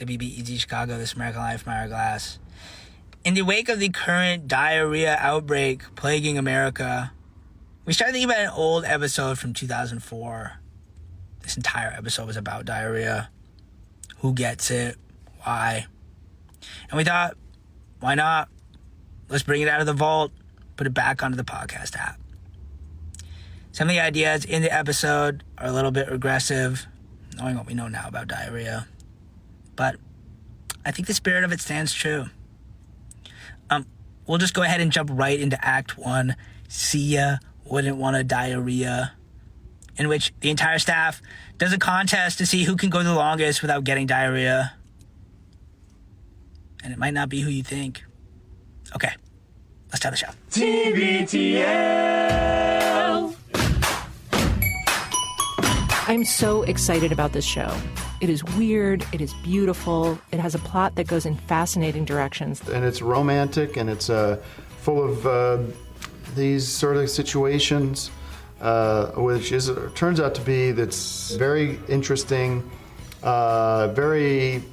WBEZ Chicago, This American Life, Myra Glass. In the wake of the current diarrhea outbreak plaguing America, we started thinking about an old episode from 2004. This entire episode was about diarrhea. Who gets it? Why? And we thought, why not? Let's bring it out of the vault, put it back onto the podcast app. Some of the ideas in the episode are a little bit regressive, knowing what we know now about diarrhea. But I think the spirit of it stands true. We'll just go ahead and jump right into Act 1, See Ya, Wouldn't Want a Diarrhea, in which the entire staff does a contest to see who can go the longest without getting diarrhea. And it might not be who you think. Okay, let's start the show. TBTL. I'm so excited about this show. It is weird, it is beautiful, it has a plot that goes in fascinating directions. And it's romantic, and it's full of these sort of situations, which turns out to be that's very interesting, very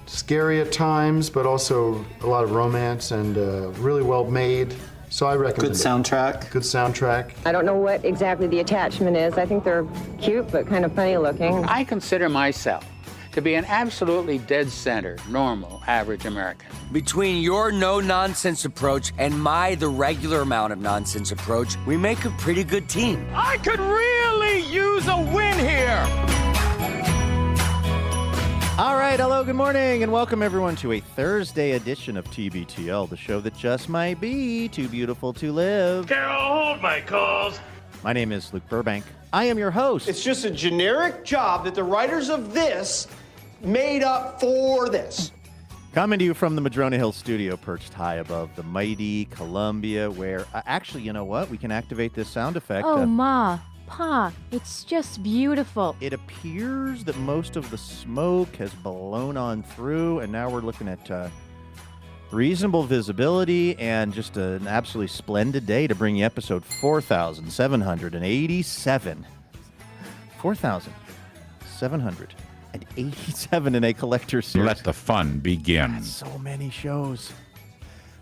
scary at times, but also a lot of romance and really well made. So I recommend Good soundtrack. Good soundtrack. I don't know what exactly the attachment is. I think they're cute, but kind of funny looking. I consider myself to be an absolutely dead center, normal, average American. Between your no-nonsense approach and my the regular amount of nonsense approach, we make a pretty good team. I could really use a win here. All right, hello, good morning, and welcome everyone to a Thursday edition of TBTL, the show that just might be too beautiful to live. Carol, hold my calls. My name is Luke Burbank. I am your host. It's just a generic job that the writers of this made up for this. Coming to you from the Madrona Hill studio, perched high above the mighty Columbia, where, actually, you know what? We can activate this sound effect. Oh, Ma, Pa, it's just beautiful. It appears that most of the smoke has blown on through, and now we're looking at reasonable visibility and just an absolutely splendid day to bring you episode 4,787. 4,787 in a collector series. Let the fun begin. That's so many shows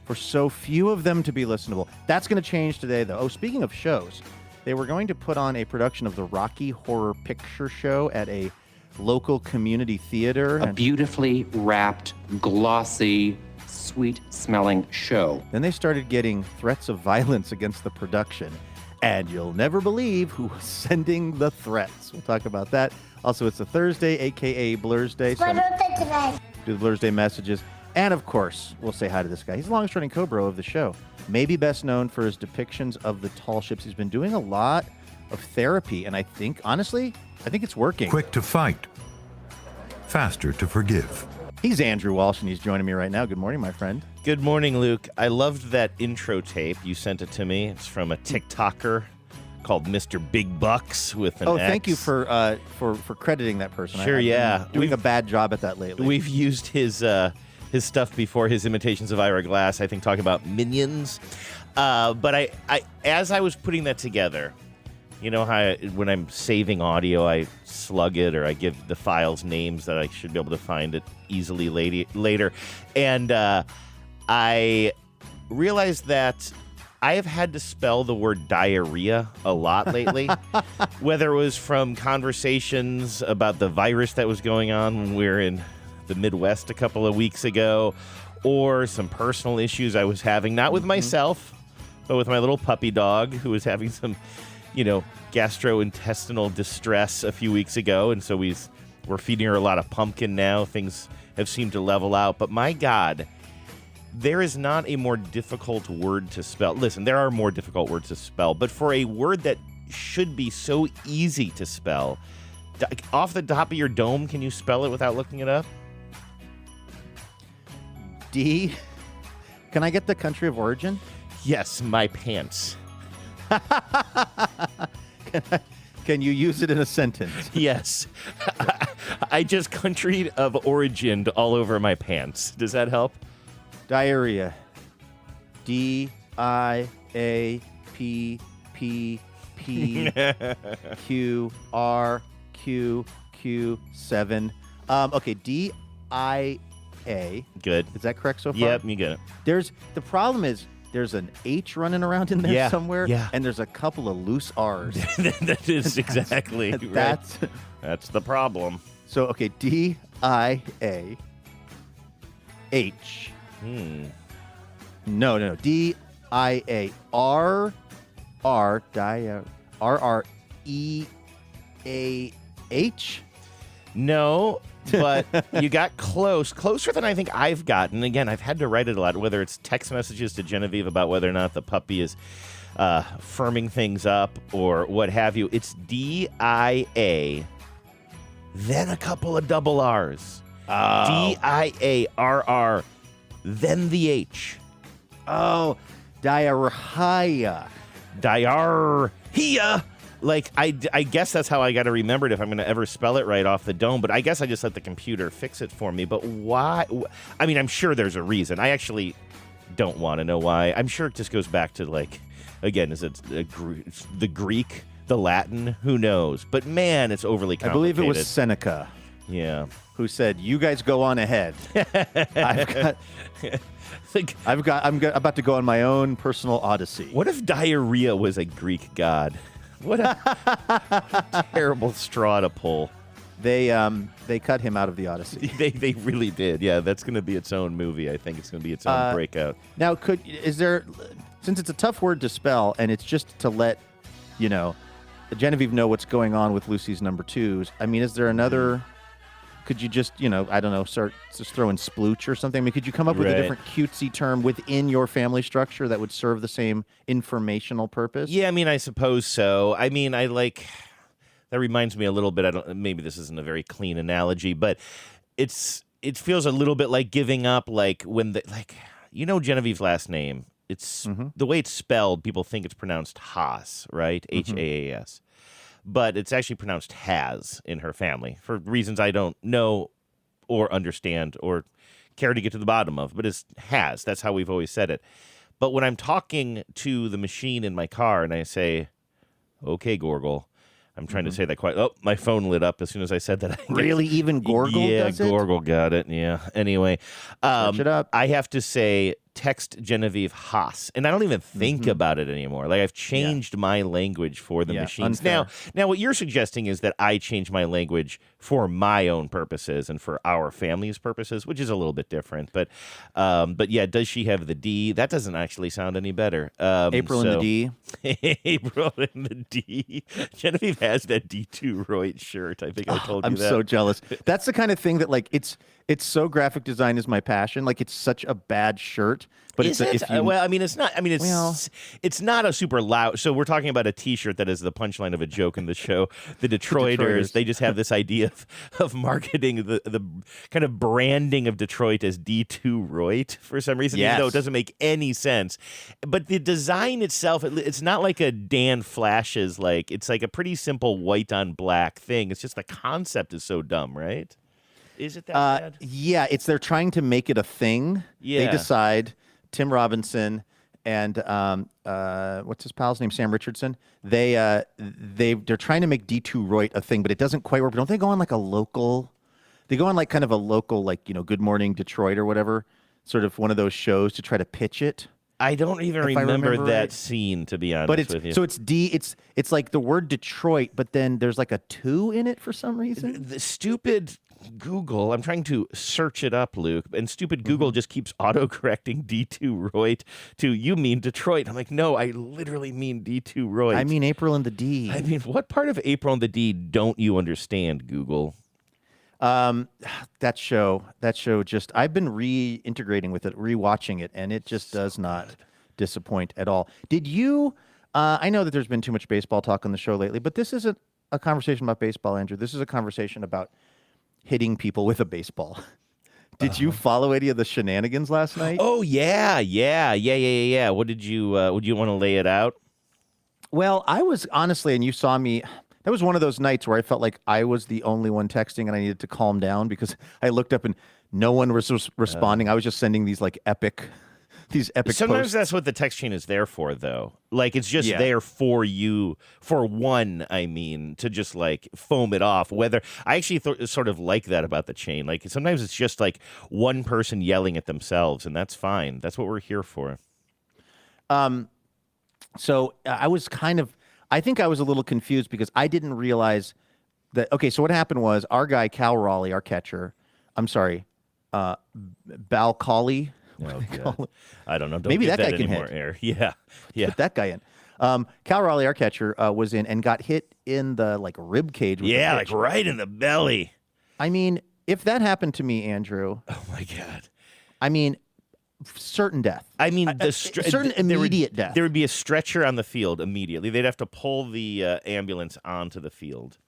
for so few of them to be listenable. That's going to change today, though. Oh, speaking of shows, they were going to put on a production of the Rocky Horror Picture Show at a local community theater. A beautifully wrapped, glossy, sweet-smelling show. Then they started getting threats of violence against the production. And you'll never believe who was sending the threats. We'll talk about that. Also, it's a Thursday, a.k.a. Blur's Day. It's my birthday today. Do the Blur's Day messages. And, of course, we'll say hi to this guy. He's the longest-running co-bro of the show. Maybe best known for his depictions of the tall ships. He's been doing a lot of therapy, and I think, honestly, it's working. Quick to fight, faster to forgive. He's Andrew Walsh, and he's joining me right now. Good morning, my friend. Good morning, Luke. I loved that intro tape. You sent it to me. It's from a TikToker called Mr. Big Bucks with an X. Thank you for crediting that person. Sure, yeah. Doing a bad job at that lately. We've used his stuff before, his imitations of Ira Glass, I think, talking about Minions. But I as I was putting that together, you know how when I'm saving audio, I slug it or I give the files names that I should be able to find it easily later. And I realized that I have had to spell the word diarrhea a lot lately, whether it was from conversations about the virus that was going on when we were in the Midwest a couple of weeks ago, or some personal issues I was having, not with myself, but with my little puppy dog who was having some, gastrointestinal distress a few weeks ago. And so we're feeding her a lot of pumpkin now. Things have seemed to level out. But my God, there is not a more difficult word to spell. Listen, there are more difficult words to spell, but for a word that should be so easy to spell, off the top of your dome, can you spell it without looking it up? D. Can I get the country of origin? Yes, my pants. Can you use it in a sentence? Yes. I just country of origined all over my pants. Does that help? Diarrhea. D-I-A-P-P-P-Q-R-Q-Q-7. Okay, D-I-A. Good. Is that correct so far? Yep, you get it. The problem is there's an H running around in there somewhere, yeah. and there's a couple of loose R's. That is exactly right. That's the problem. So, okay, D-I-A-H. No. D-I-A-R-R-R-E-A-H? No, but you got closer than I think I've gotten. Again, I've had to write it a lot, whether it's text messages to Genevieve about whether or not the puppy is firming things up or what have you. It's D-I-A, then a couple of double R's. D-I-A-R-R, then the H. Oh, diarrhea. Diarrhea. Like, I guess that's how I got to remember it if I'm going to ever spell it right off the dome. But I guess I just let the computer fix it for me. But why? I mean, I'm sure there's a reason. I actually don't want to know why. I'm sure it just goes back to, like, again, is it the Greek, the Latin? Who knows? But, man, it's overly complicated. I believe it was Seneca. Yeah. Who said, "You guys go on ahead. I'm about to go on my own personal odyssey." What if diarrhea was a Greek god? What a terrible straw to pull. They cut him out of the Odyssey. They really did. Yeah, that's going to be its own movie. I think it's going to be its own breakout. Now, since it's a tough word to spell, and it's just to let Genevieve know what's going on with Lucy's number twos. I mean, is there another? Could you just, I don't know, start just throwing splooch or something? I mean, could you come up with a different cutesy term within your family structure that would serve the same informational purpose? Yeah, I mean, I suppose so. I mean, that reminds me a little bit, maybe this isn't a very clean analogy, but it feels a little bit like giving up, like when Genevieve's last name, it's the way it's spelled, people think it's pronounced Haas, right? H-A-A-S. But it's actually pronounced has in her family for reasons I don't know or understand or care to get to the bottom of. But it's has. That's how we've always said it. But when I'm talking to the machine in my car and I say, "Okay, Gorgle," I'm trying to say that quite. Oh, my phone lit up as soon as I said that. Really, even Gorgle does it? Yeah, Gorgle got it. Yeah. Anyway, search it up. I have to say, text Genevieve Haas, and I don't even think about it anymore. Like, I've changed my language for the machines. Unfair. Now, what you're suggesting is that I change my language for my own purposes and for our family's purposes, which is a little bit different. But yeah, does she have the D? That doesn't actually sound any better. April in the D. April in the D. Genevieve has that D2 Reut shirt. I think I told you I'm that. so jealous. That's the kind of thing that, like, it's so graphic design is my passion. Like, it's such a bad shirt, but Is it? Well, I mean, it's not. I mean, it's not a super loud. So we're talking about a T-shirt that is the punchline of a joke in the show. The Detroiters, they just have this idea of marketing the kind of branding of Detroit as D2 Reut for some reason, even though it doesn't make any sense. But the design itself, it's not like a Dan Flash's, like, it's like a pretty simple white on black thing. It's just the concept is so dumb, right? Is it that bad? Yeah, they're trying to make it a thing. Yeah. They decide, Tim Robinson and what's his pal's name, Sam Richardson. They're trying to make D2 Reut a thing, but it doesn't quite work. But don't they go on like a local? They go on like kind of a local, like, Good Morning Detroit or whatever, sort of one of those shows to try to pitch it. I don't even remember that scene, to be honest with you. So it's it's like the word Detroit, but then there's like a 2 in it for some reason. The stupid Google, I'm trying to search it up, Luke, and stupid Google just keeps autocorrecting D2 Reut to, "You mean Detroit." I'm like, no, I literally mean D2 Reut. I mean April and the D. I mean, what part of April and the D don't you understand, Google? That show just, I've been reintegrating with it, rewatching it, and it just does not disappoint at all. Did you, I know that there's been too much baseball talk on the show lately, but this isn't a conversation about baseball, Andrew. This is a conversation about hitting people with a baseball. Did you follow any of the shenanigans last night? Oh, yeah. What did you would you want to lay it out? Well, I was honestly, and you saw me, that was one of those nights where I felt like I was the only one texting and I needed to calm down because I looked up and no one was responding. I was just sending these like epic these epic Sometimes posts. that's what the text chain is there for, though. Like, it's just Yeah. there for you, for one, to just, like, foam it off. Whether I actually sort of like that about the chain. Like, sometimes it's just, like, one person yelling at themselves, and that's fine. That's what we're here for. So I think I was a little confused because I didn't realize that, okay, so what happened was our guy, Cal Raleigh, our catcher, Balcali. Oh, God. I don't know. Don't Maybe give that guy can anymore hit. air. Yeah. Put that guy in. Cal Raleigh, our catcher, was in and got hit in the rib cage. With Yeah, the like pitch. right in the belly. I mean, if that happened to me, Andrew. Oh, my God. I mean, certain death. I mean, certain immediate death. There would be a stretcher on the field immediately. They'd have to pull the ambulance onto the field.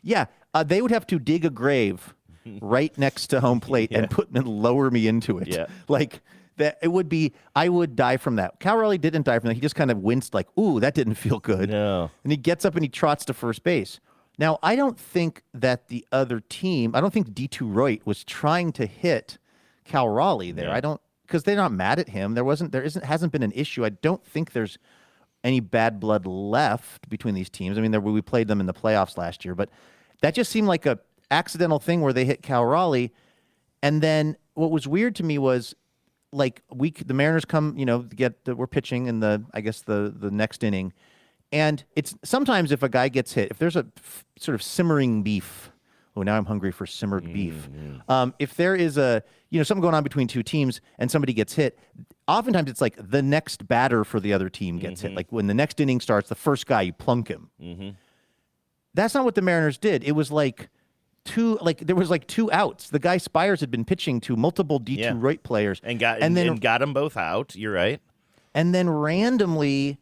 Yeah, they would have to dig a grave right next to home plate and lower me into it. Yeah. Like that, it would be. I would die from that. Cal Raleigh didn't die from that. He just kind of winced, like, "Ooh, that didn't feel good." No. And he gets up and he trots to first base. Now, I don't think that the other team. I don't think Detroit was trying to hit Cal Raleigh there. Yeah. I don't, because they're not mad at him. Hasn't been an issue. I don't think there's any bad blood left between these teams. I mean, we played them in the playoffs last year, but that just seemed like a accidental thing where they hit Cal Raleigh. And then what was weird to me was, like, the Mariners come, we're pitching in the next inning. And it's sometimes if a guy gets hit, if there's a sort of simmering beef. Oh, now I'm hungry for simmered beef. If there is something going on between two teams and somebody gets hit, oftentimes it's like the next batter for the other team gets hit. Like when the next inning starts, the first guy, you plunk him. That's not what the Mariners did. It was there was two outs. The guy Spires had been pitching to multiple Detroit players And got them both out. You're right. And then randomly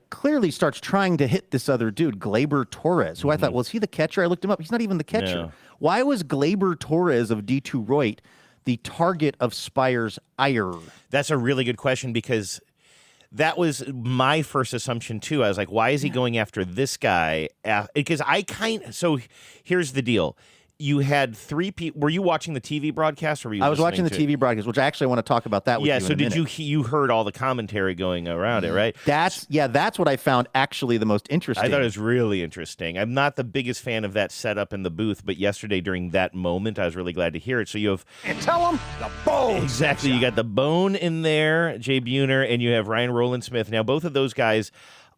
clearly starts trying to hit this other dude, Gleyber Torres, who I thought, well, is he the catcher? I looked him up. He's not even the catcher. No. Why was Gleyber Torres of Detroit the target of Spire's ire? That's a really good question because that was my first assumption, too. I was like, why is he going after this guy? Because so here's the deal. You had three people. Were you watching the TV broadcast? Or were you I was watching the listening TV broadcast, which I actually want to talk about that with you. Yeah, in so a minute. you heard all the commentary going around it, right? That's what I found actually the most interesting. I thought it was really interesting. I'm not the biggest fan of that setup in the booth, but yesterday during that moment, I was really glad to hear it. So you have... And tell them the bone. Exactly. You got the Bone in there, Jay Buhner, and you have Ryan Rowland-Smith. Now, both of those guys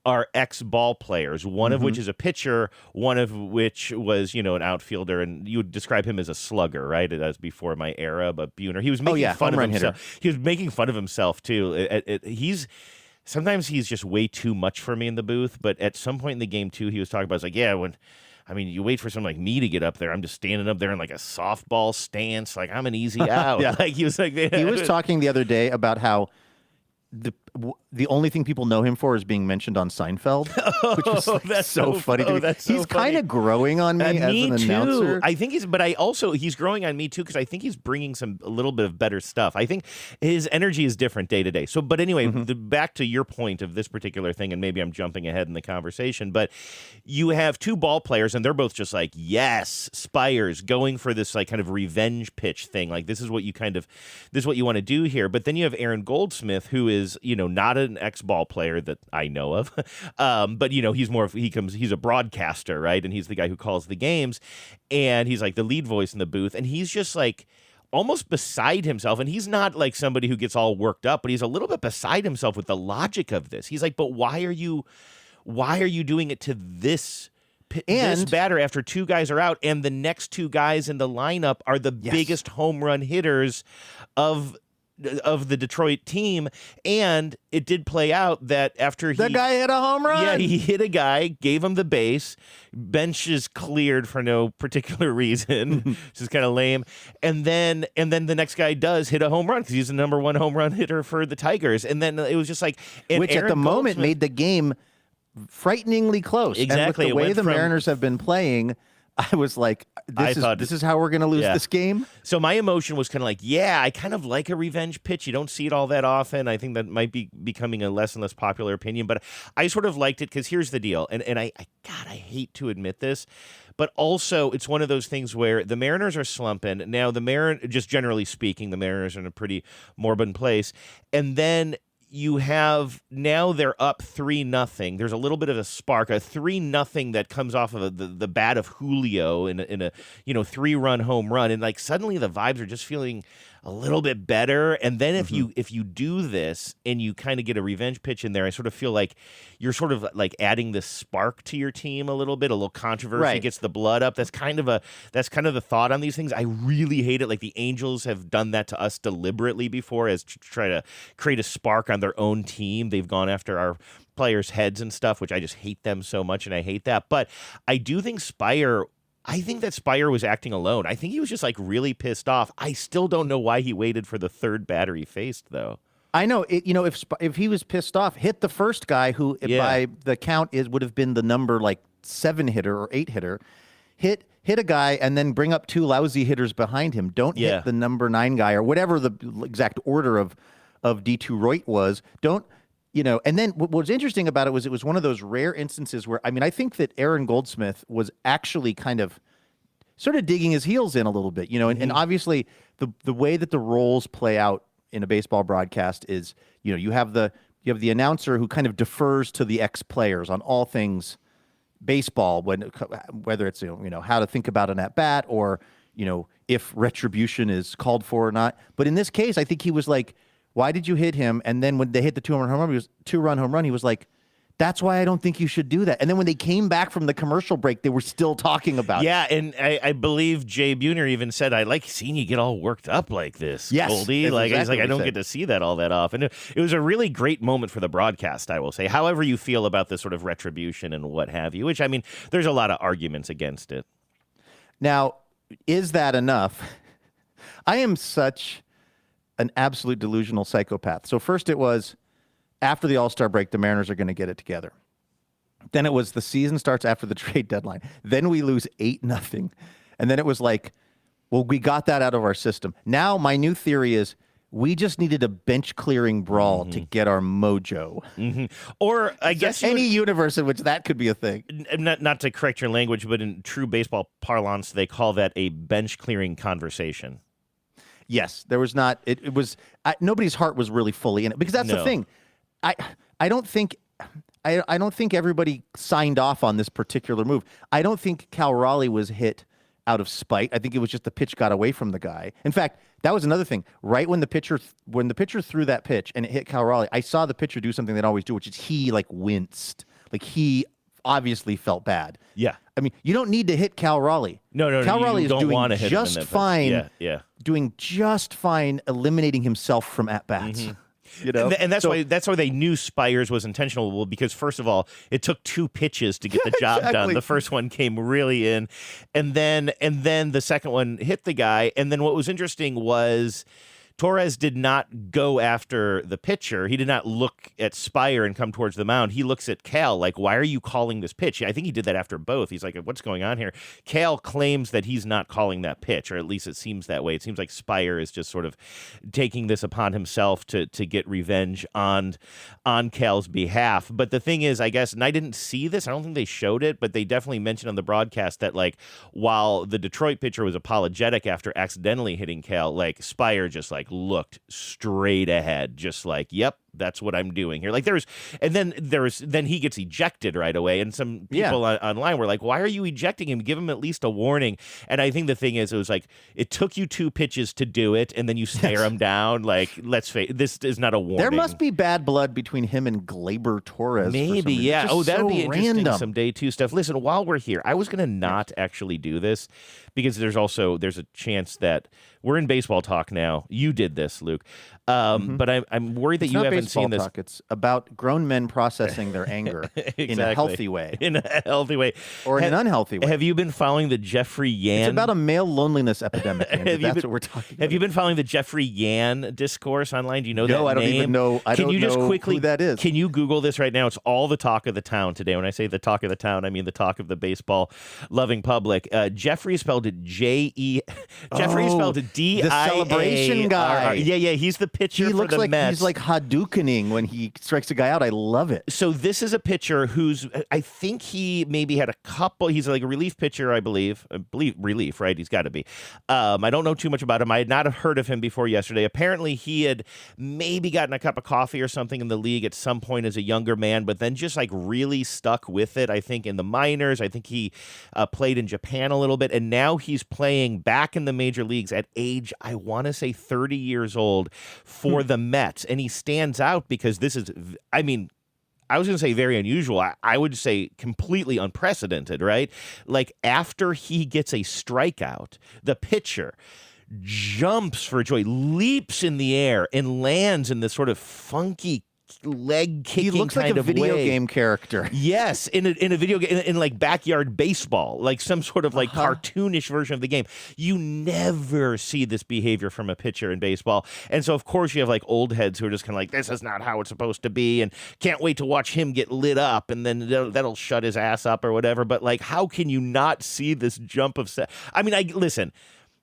are ex-ball players, one of which is a pitcher, one of which was, an outfielder, and you would describe him as a slugger, right? That was before my era, but Buhner, he was making fun of himself. Hitter. He was making fun of himself, too. Sometimes he's just way too much for me in the booth, but at some point in the game, too, he was talking about, you wait for someone like me to get up there. I'm just standing up there in like a softball stance. Like, I'm an easy out. Yeah. Like, he was like... He was talking the other day about how the only thing people know him for is being mentioned on Seinfeld, which is that's so funny to me. That's so he's funny. kind of growing on me as me an too. announcer. I think he's growing on me too because I think he's bringing a little bit of better stuff. I think his energy is different day to day. So, but anyway, back to your point of this particular thing, and maybe I'm jumping ahead in the conversation, but you have two ball players, and they're both just like, yes, Spires, going for this like kind of revenge pitch thing. Like this is what you want to do here. But then you have Aaron Goldsmith, who is not an ex-ball player that I know of, but he's a broadcaster, right? And he's the guy who calls the games, and he's like the lead voice in the booth, and he's just like almost beside himself. And he's not like somebody who gets all worked up, but he's a little bit beside himself with the logic of this. He's like, but why are you doing it to this batter after two guys are out, and the next two guys in the lineup are the biggest home run hitters of the Detroit team? And it did play out that after the guy hit a home run. Yeah, he hit a guy, gave him the base. Bench is cleared for no particular reason, which is kind of lame. And then the next guy does hit a home run because he's the number one home run hitter for the Tigers. And then it was just like, which Aaron at the moment Goldsmith made the game frighteningly close. Exactly. And with the way the Mariners have been playing, I was like, this is how we're going to lose this game? So my emotion was kind of like, yeah, I kind of like a revenge pitch. You don't see it all that often. I think that might be becoming a less and less popular opinion, but I sort of liked it because here's the deal. And I hate to admit this, but also it's one of those things where the Mariners are slumping. Now, just generally speaking, the Mariners are in a pretty morbid place. And then you have now they're up 3-0. There's a little bit of a spark, a 3-0 that comes off of the bat of Julio in a 3-run home run, and like suddenly the vibes are just feeling a little bit better. And then if you do this and you kind of get a revenge pitch in there, I sort of feel like you're sort of like adding this spark to your team a little bit. A little controversy gets the blood up. That's kind of the thought on these things. I really hate it. Like the Angels have done that to us deliberately before, as to try to create a spark on their own team. They've gone after our players' heads and stuff, which I just hate them so much, and I hate that. But I do think I think that Spire was acting alone. I think he was just like really pissed off. I still don't know why he waited for the third batter he faced, though. I know if he was pissed off, hit the first guy who by the count would have been the number like 7 hitter or 8 hitter. Hit a guy and then bring up 2 lousy hitters behind him. Don't hit the number 9 guy or whatever the exact order of D2 Roit was. Don't. And then what was interesting about it was one of those rare instances where, I think that Aaron Goldsmith was actually kind of sort of digging his heels in a little bit, and obviously the way that the roles play out in a baseball broadcast is, you have the announcer who kind of defers to the ex-players on all things baseball, whether it's, how to think about an at-bat or, if retribution is called for or not. But in this case, I think he was like, why did you hit him? And then when they hit the 2-run home run, he was like, that's why I don't think you should do that. And then when they came back from the commercial break, they were still talking about it. Yeah, and I believe Jay Buhner even said, I like seeing you get all worked up like this, yes, Goldie. Like, exactly he's like, I don't get to see that all that often. It was a really great moment for the broadcast, I will say. However you feel about this sort of retribution and what have you, which, there's a lot of arguments against it. Now, is that enough? I am such an absolute delusional psychopath. So first it was after the All-Star break, the Mariners are going to get it together. Then it was the season starts after the trade deadline. Then we lose 8-0. And then it was like, well, we got that out of our system. Now my new theory is we just needed a bench clearing brawl to get our mojo. Or I guess any universe in which that could be a thing. Not to correct your language, but in true baseball parlance, they call that a bench clearing conversation. Yes, there was not. It was nobody's heart was really fully in it because that's the thing. I don't think everybody signed off on this particular move. I don't think Cal Raleigh was hit out of spite. I think it was just the pitch got away from the guy. In fact, that was another thing. Right when the pitcher threw that pitch and it hit Cal Raleigh, I saw the pitcher do something they always do, which is he like winced. Like he obviously felt bad. Yeah. You don't need to hit Cal Raleigh. No. Cal Raleigh is doing hit just fine. Yeah. Doing just fine eliminating himself from at-bats. And that's why they knew Spires was intentional. Well, because first of all, it took 2 pitches to get the job done. The first one came really in, and then the second one hit the guy. And then what was interesting was Torres did not go after the pitcher. He did not look at Spire and come towards the mound. He looks at Cal like, why are you calling this pitch? I think he did that after both. He's like, what's going on here? Cal claims that he's not calling that pitch, or at least it seems that way. It seems like Spire is just sort of taking this upon himself to get revenge on Cal's behalf. But the thing is, I guess, and I didn't see this, I don't think they showed it, but they definitely mentioned on the broadcast that, like, while the Detroit pitcher was apologetic after accidentally hitting Cal, like, Spire just, like, looked straight ahead, just like, yep, that's what I'm doing here. Like then he gets ejected right away, and some people online were like, why are you ejecting him? Give him at least a warning. And I think the thing is, it was like, it took you 2 pitches to do it, and then you stare him down. Like, let's face it, this is not a warning. There must be bad blood between him and Gleyber Torres. Maybe, yeah. Oh, that'd be interesting. Random. Some day 2 stuff. Listen, while we're here, I was going to not actually do this because there's a chance that we're in baseball talk now. You did this, Luke. But I'm worried that it's you not haven't haven't seen this. Talk. It's about grown men processing their anger in a healthy way. In a healthy way. Or in an unhealthy way. Have you been following the Jeffrey Yan? It's about a male loneliness epidemic, Andrew. That's what we're talking about. Have you been following the Jeffrey Yan discourse online? Do you know that name? No, I don't even know. I don't know who that is. Can you Google this right now? It's all the talk of the town today. When I say the talk of the town, I mean the talk of the baseball-loving public. Jeffrey spelled it J-E. Jeffrey spelled it D-I-A. The celebration guy. Yeah, he's the pitcher for the Mets. He's like Hadoukening when he strikes a guy out. I love it. So this is a pitcher who's, I think he maybe had a couple, he's like a relief pitcher, I believe relief, right? He's got to be. I don't know too much about him. I had not heard of him before yesterday. Apparently he had maybe gotten a cup of coffee or something in the league at some point as a younger man, but then just like really stuck with it. I think in the minors, I think he played in Japan a little bit, and now he's playing back in the major leagues at age, I want to say 30 years old for the Mets. And he stands out because this is, I mean, I was going to say very unusual. I would say completely unprecedented, right? Like after he gets a strikeout, the pitcher jumps for joy, leaps in the air, and lands in this sort of funky leg kicking He looks like a video game character. Yes, in a video game, in like backyard baseball, like some sort of like cartoonish version of the game. You never see this behavior from a pitcher in baseball. And so, of course, you have like old heads who are just kind of like, this is not how it's supposed to be, and can't wait to watch him get lit up, and then that'll shut his ass up or whatever. But like, how can you not see this jump of I mean, listen.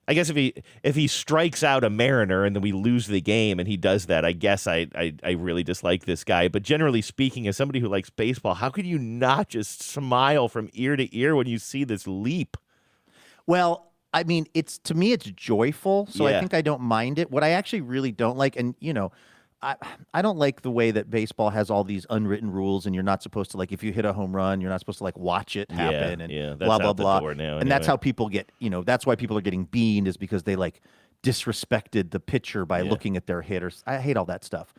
I guess if he strikes out a Mariner and then we lose the game and he does that, I guess I really dislike this guy. But generally speaking, as somebody who likes baseball, how could you not just smile from ear to ear when you see this leap? Well, I mean, to me, it's joyful, so Yeah. I think I don't mind it. What I actually really don't like, and you know, I don't like the way that baseball has all these unwritten rules, and you're not supposed to, like, if you hit a home run, you're not supposed to like watch it happen, and that's blah out blah the blah. door now, and that's anyway. how people get, you know, that's why people are getting beaned, is because they like disrespected the pitcher by looking at their hitters. I hate all that stuff.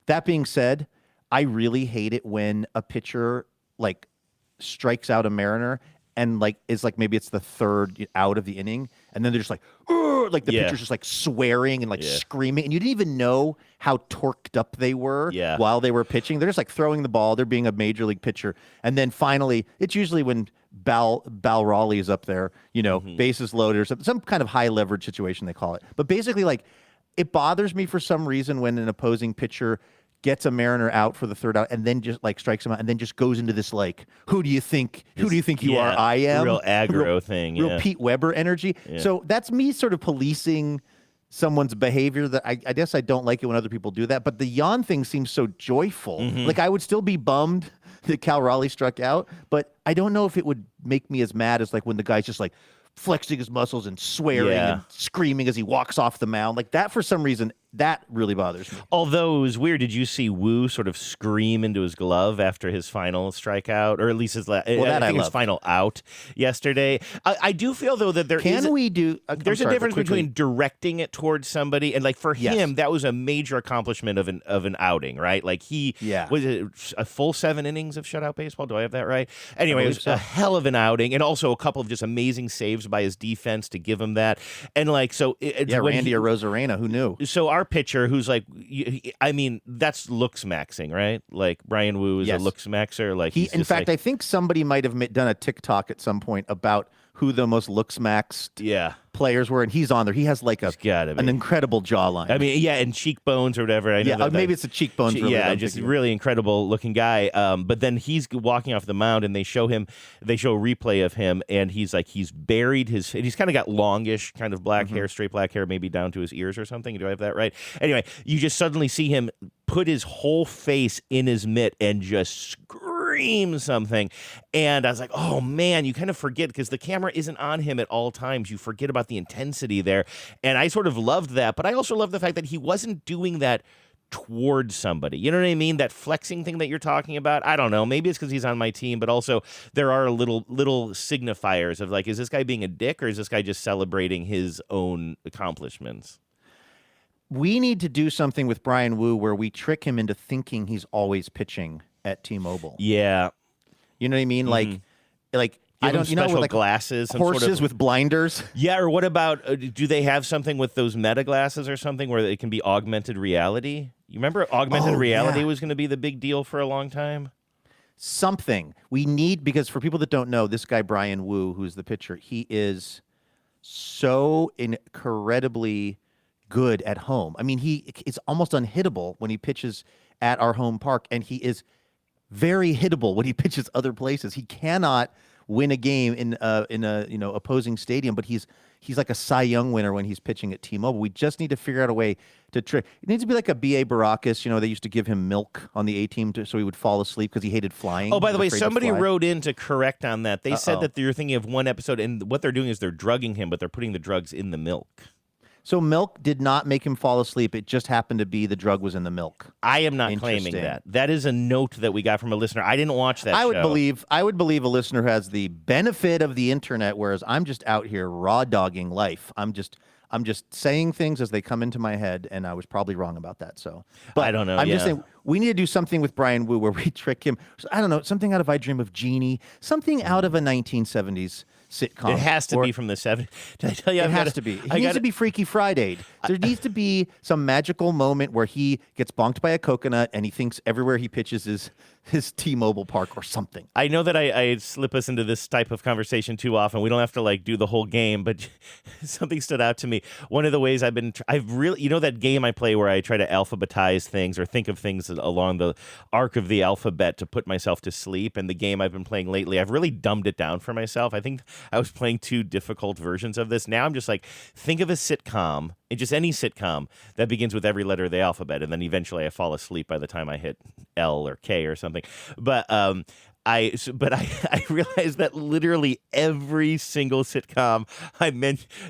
That being said, I really hate it when a pitcher like strikes out a Mariner and like is like, maybe it's the third out of the inning, and then they're just like, "Ugh," like the pitcher's just like swearing and like screaming, and you didn't even know how torqued up they were while they were pitching. They're just like throwing the ball. They're being a major league pitcher, and then finally, it's usually when Bal Raleigh is up there, you know, bases loaded or some kind of high leverage situation they call it. But basically, like, it bothers me for some reason when an opposing pitcher gets a Mariner out for the third out and then just like strikes him out and then just goes into this like, who do you think you are? I am. Real aggro thing. Real Pete Weber energy. Yeah. So that's me sort of policing someone's behavior. That I guess I don't like it when other people do that. But the yawn thing seems so joyful. Like, I would still be bummed that Cal Raleigh struck out, but I don't know if it would make me as mad as like when the guy's just like flexing his muscles and swearing and screaming as he walks off the mound. Like that, for some reason, that really bothers me. Although it was weird, did you see Wu sort of scream into his glove after his final strikeout, or at least his his final out yesterday? I do feel though that there's a difference between directing it towards somebody and like for him that was a major accomplishment of an outing, right? Like he was it a full 7 innings of shutout baseball. Do I have that right? Anyway, it was a hell of an outing, and also a couple of just amazing saves by his defense to give him that. And like so, Randy Arozarena, who knew? So our pitcher, who's like, I mean, that's looks maxing, right? Like Brian Wu is a looks maxer. Like in fact, I think somebody might have done a TikTok at some point about who the most looks maxed players were, and he's on there. He has like an incredible jawline. I mean, and cheekbones or whatever. I know maybe it's the cheekbones. Just really incredible looking guy. But then he's walking off the mound, and they show a replay of him, and he's buried he's kind of got longish, kind of black hair, straight black hair, maybe down to his ears or something. Do I have that right? Anyway, you just suddenly see him put his whole face in his mitt and just scream something. And I was like, oh man, you kind of forget because the camera isn't on him at all times. You forget about the intensity there. And I sort of loved that, but I also love the fact that he wasn't doing that towards somebody. You know what I mean? That flexing thing that you're talking about. I don't know. Maybe it's because he's on my team, but also there are little signifiers of like, is this guy being a dick or is this guy just celebrating his own accomplishments? We need to do something with Brian Wu where we trick him into thinking he's always pitching at T-Mobile. Yeah. You know what I mean? Like Give them special with glasses. Horses with blinders. Yeah, or what about, do they have something with those meta glasses or something where it can be augmented reality? You remember augmented reality was going to be the big deal for a long time? Something. We need, because for people that don't know, this guy, Brian Wu, who's the pitcher, he is so incredibly good at home. I mean, he is almost unhittable when he pitches at our home park, and he is very hittable when he pitches other places. He cannot win a game in a opposing stadium, but he's like a Cy Young winner when he's pitching at T-Mobile. We just need to figure out a way to trick. It needs to be like a B.A. Baracus. They used to give him milk on the A-team so he would fall asleep because he hated flying. Oh, by the way, somebody wrote in to correct on that. They said that you're thinking of one episode, and what they're doing is they're drugging him, but they're putting the drugs in the milk. So milk did not make him fall asleep. It just happened to be the drug was in the milk. I am not claiming that. That is a note that we got from a listener. I didn't watch that show. I would believe a listener who has the benefit of the internet, whereas I'm just out here raw dogging life. I'm just saying things as they come into my head, and I was probably wrong about that. So, but I don't know. I'm just saying we need to do something with Brian Wu where we trick him. I don't know, something out of I Dream of Jeannie, something out of a 1970s sitcom. It has to be from the 70s. Did I tell you? It has to be. He needs to be Freaky Friday. There needs to be some magical moment where he gets bonked by a coconut and he thinks everywhere he pitches is his T-Mobile park or something. I know that I slip us into this type of conversation too often. We don't have to do the whole game, but something stood out to me. One of the ways I've really, that game I play where I try to alphabetize things or think of things along the arc of the alphabet to put myself to sleep. And the game I've been playing lately, I've really dumbed it down for myself. I think I was playing two difficult versions of this. Now I'm just think of a sitcom, and just any sitcom that begins with every letter of the alphabet, and then eventually I fall asleep by the time I hit L or K or something. But I realized that literally every single sitcom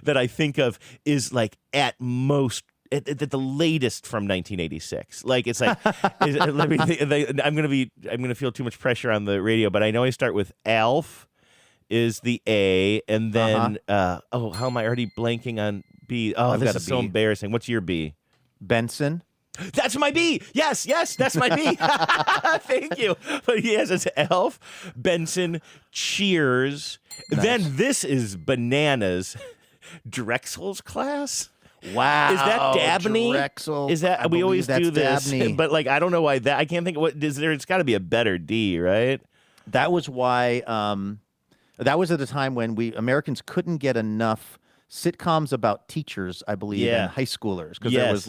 that I think of is at most at the latest from 1986. It's let me think, I'm gonna feel too much pressure on the radio, but I know I start with Alf is the A, and then how am I already blanking on B? Oh, this is so embarrassing. What's your B? Benson. That's my B. Yes, that's my B. Thank you. But yes, it's Elf, Benson, Cheers. Nice. Then this is bananas. Drexel's Class. Wow. Is that Dabney? Drexel. Is that we always do this? Dabney. But I don't know why that. I can't think of what is there. It's got to be a better D, right? That was why. That was at a time when Americans couldn't get enough sitcoms about teachers, I believe, and high schoolers. Because there was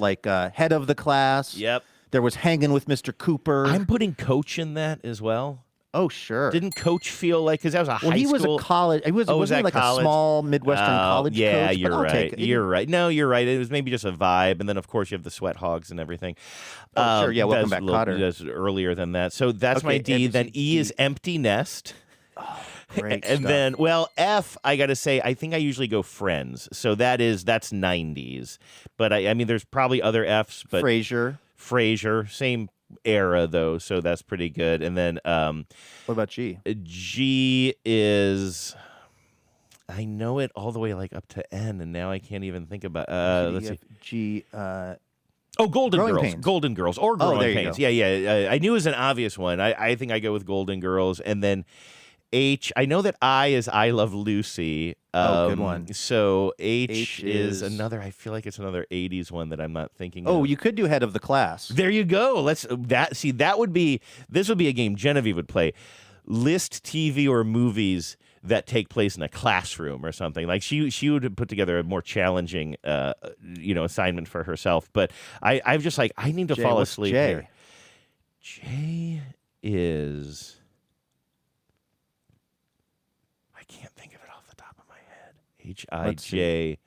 Head of the Class. Yep. There was Hanging with Mr. Cooper. I'm putting Coach in that as well. Oh, sure. Didn't Coach feel because that was a high school? He was a college. Wasn't he college? A small Midwestern college coach? Yeah, you're right. You're right. No, you're right. It was maybe just a vibe. And then, of course, you have the Sweat Hogs and everything. Oh, sure. Yeah, Welcome Back, Kotter. That's earlier than that. So that's my D. Then E is Empty Nest. Oh, great and stuff. then, F, I got to say, I think I usually go Friends. So that's 90s. But I mean, there's probably other Fs. But Frasier, same era though, so that's pretty good. And then what about G? G is, I know it all the way up to N, and now I can't even think about let's see. G Golden Growing Girls. Pains. Golden Girls or Growing Pains. Go. Yeah. I knew it was an obvious one. I think I go with Golden Girls. And then H, I know that I is I Love Lucy. Good one. So H is another, I feel like it's another 80s one that I'm not thinking of. Oh, you could do Head of the Class. There you go. This would be a game Genevieve would play. List TV or movies that take place in a classroom or something. She would put together a more challenging assignment for herself. But I'm just I need to fall asleep J? here. J is, I can't think of it off the top of my head. H-I-J.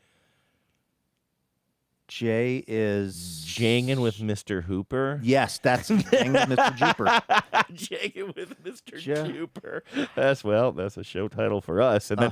J is Jangin with Mr. Hooper. Yes, that's Jangin with Mr. Jooper. Jangin with Mr. Jooper. That's a show title for us. And then,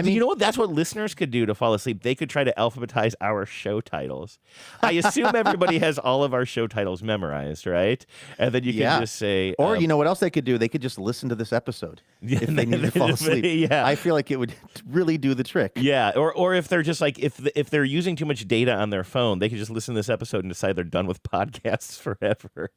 you know what? That's what listeners could do to fall asleep. They could try to alphabetize our show titles. I assume everybody has all of our show titles memorized, right? And then you can just say, or you know what else they could do? They could just listen to this episode if they need to fall asleep. Yeah. I feel like it would really do the trick. Yeah, or if they're just if they're using too much data on their phone, they could just listen to this episode and decide they're done with podcasts forever.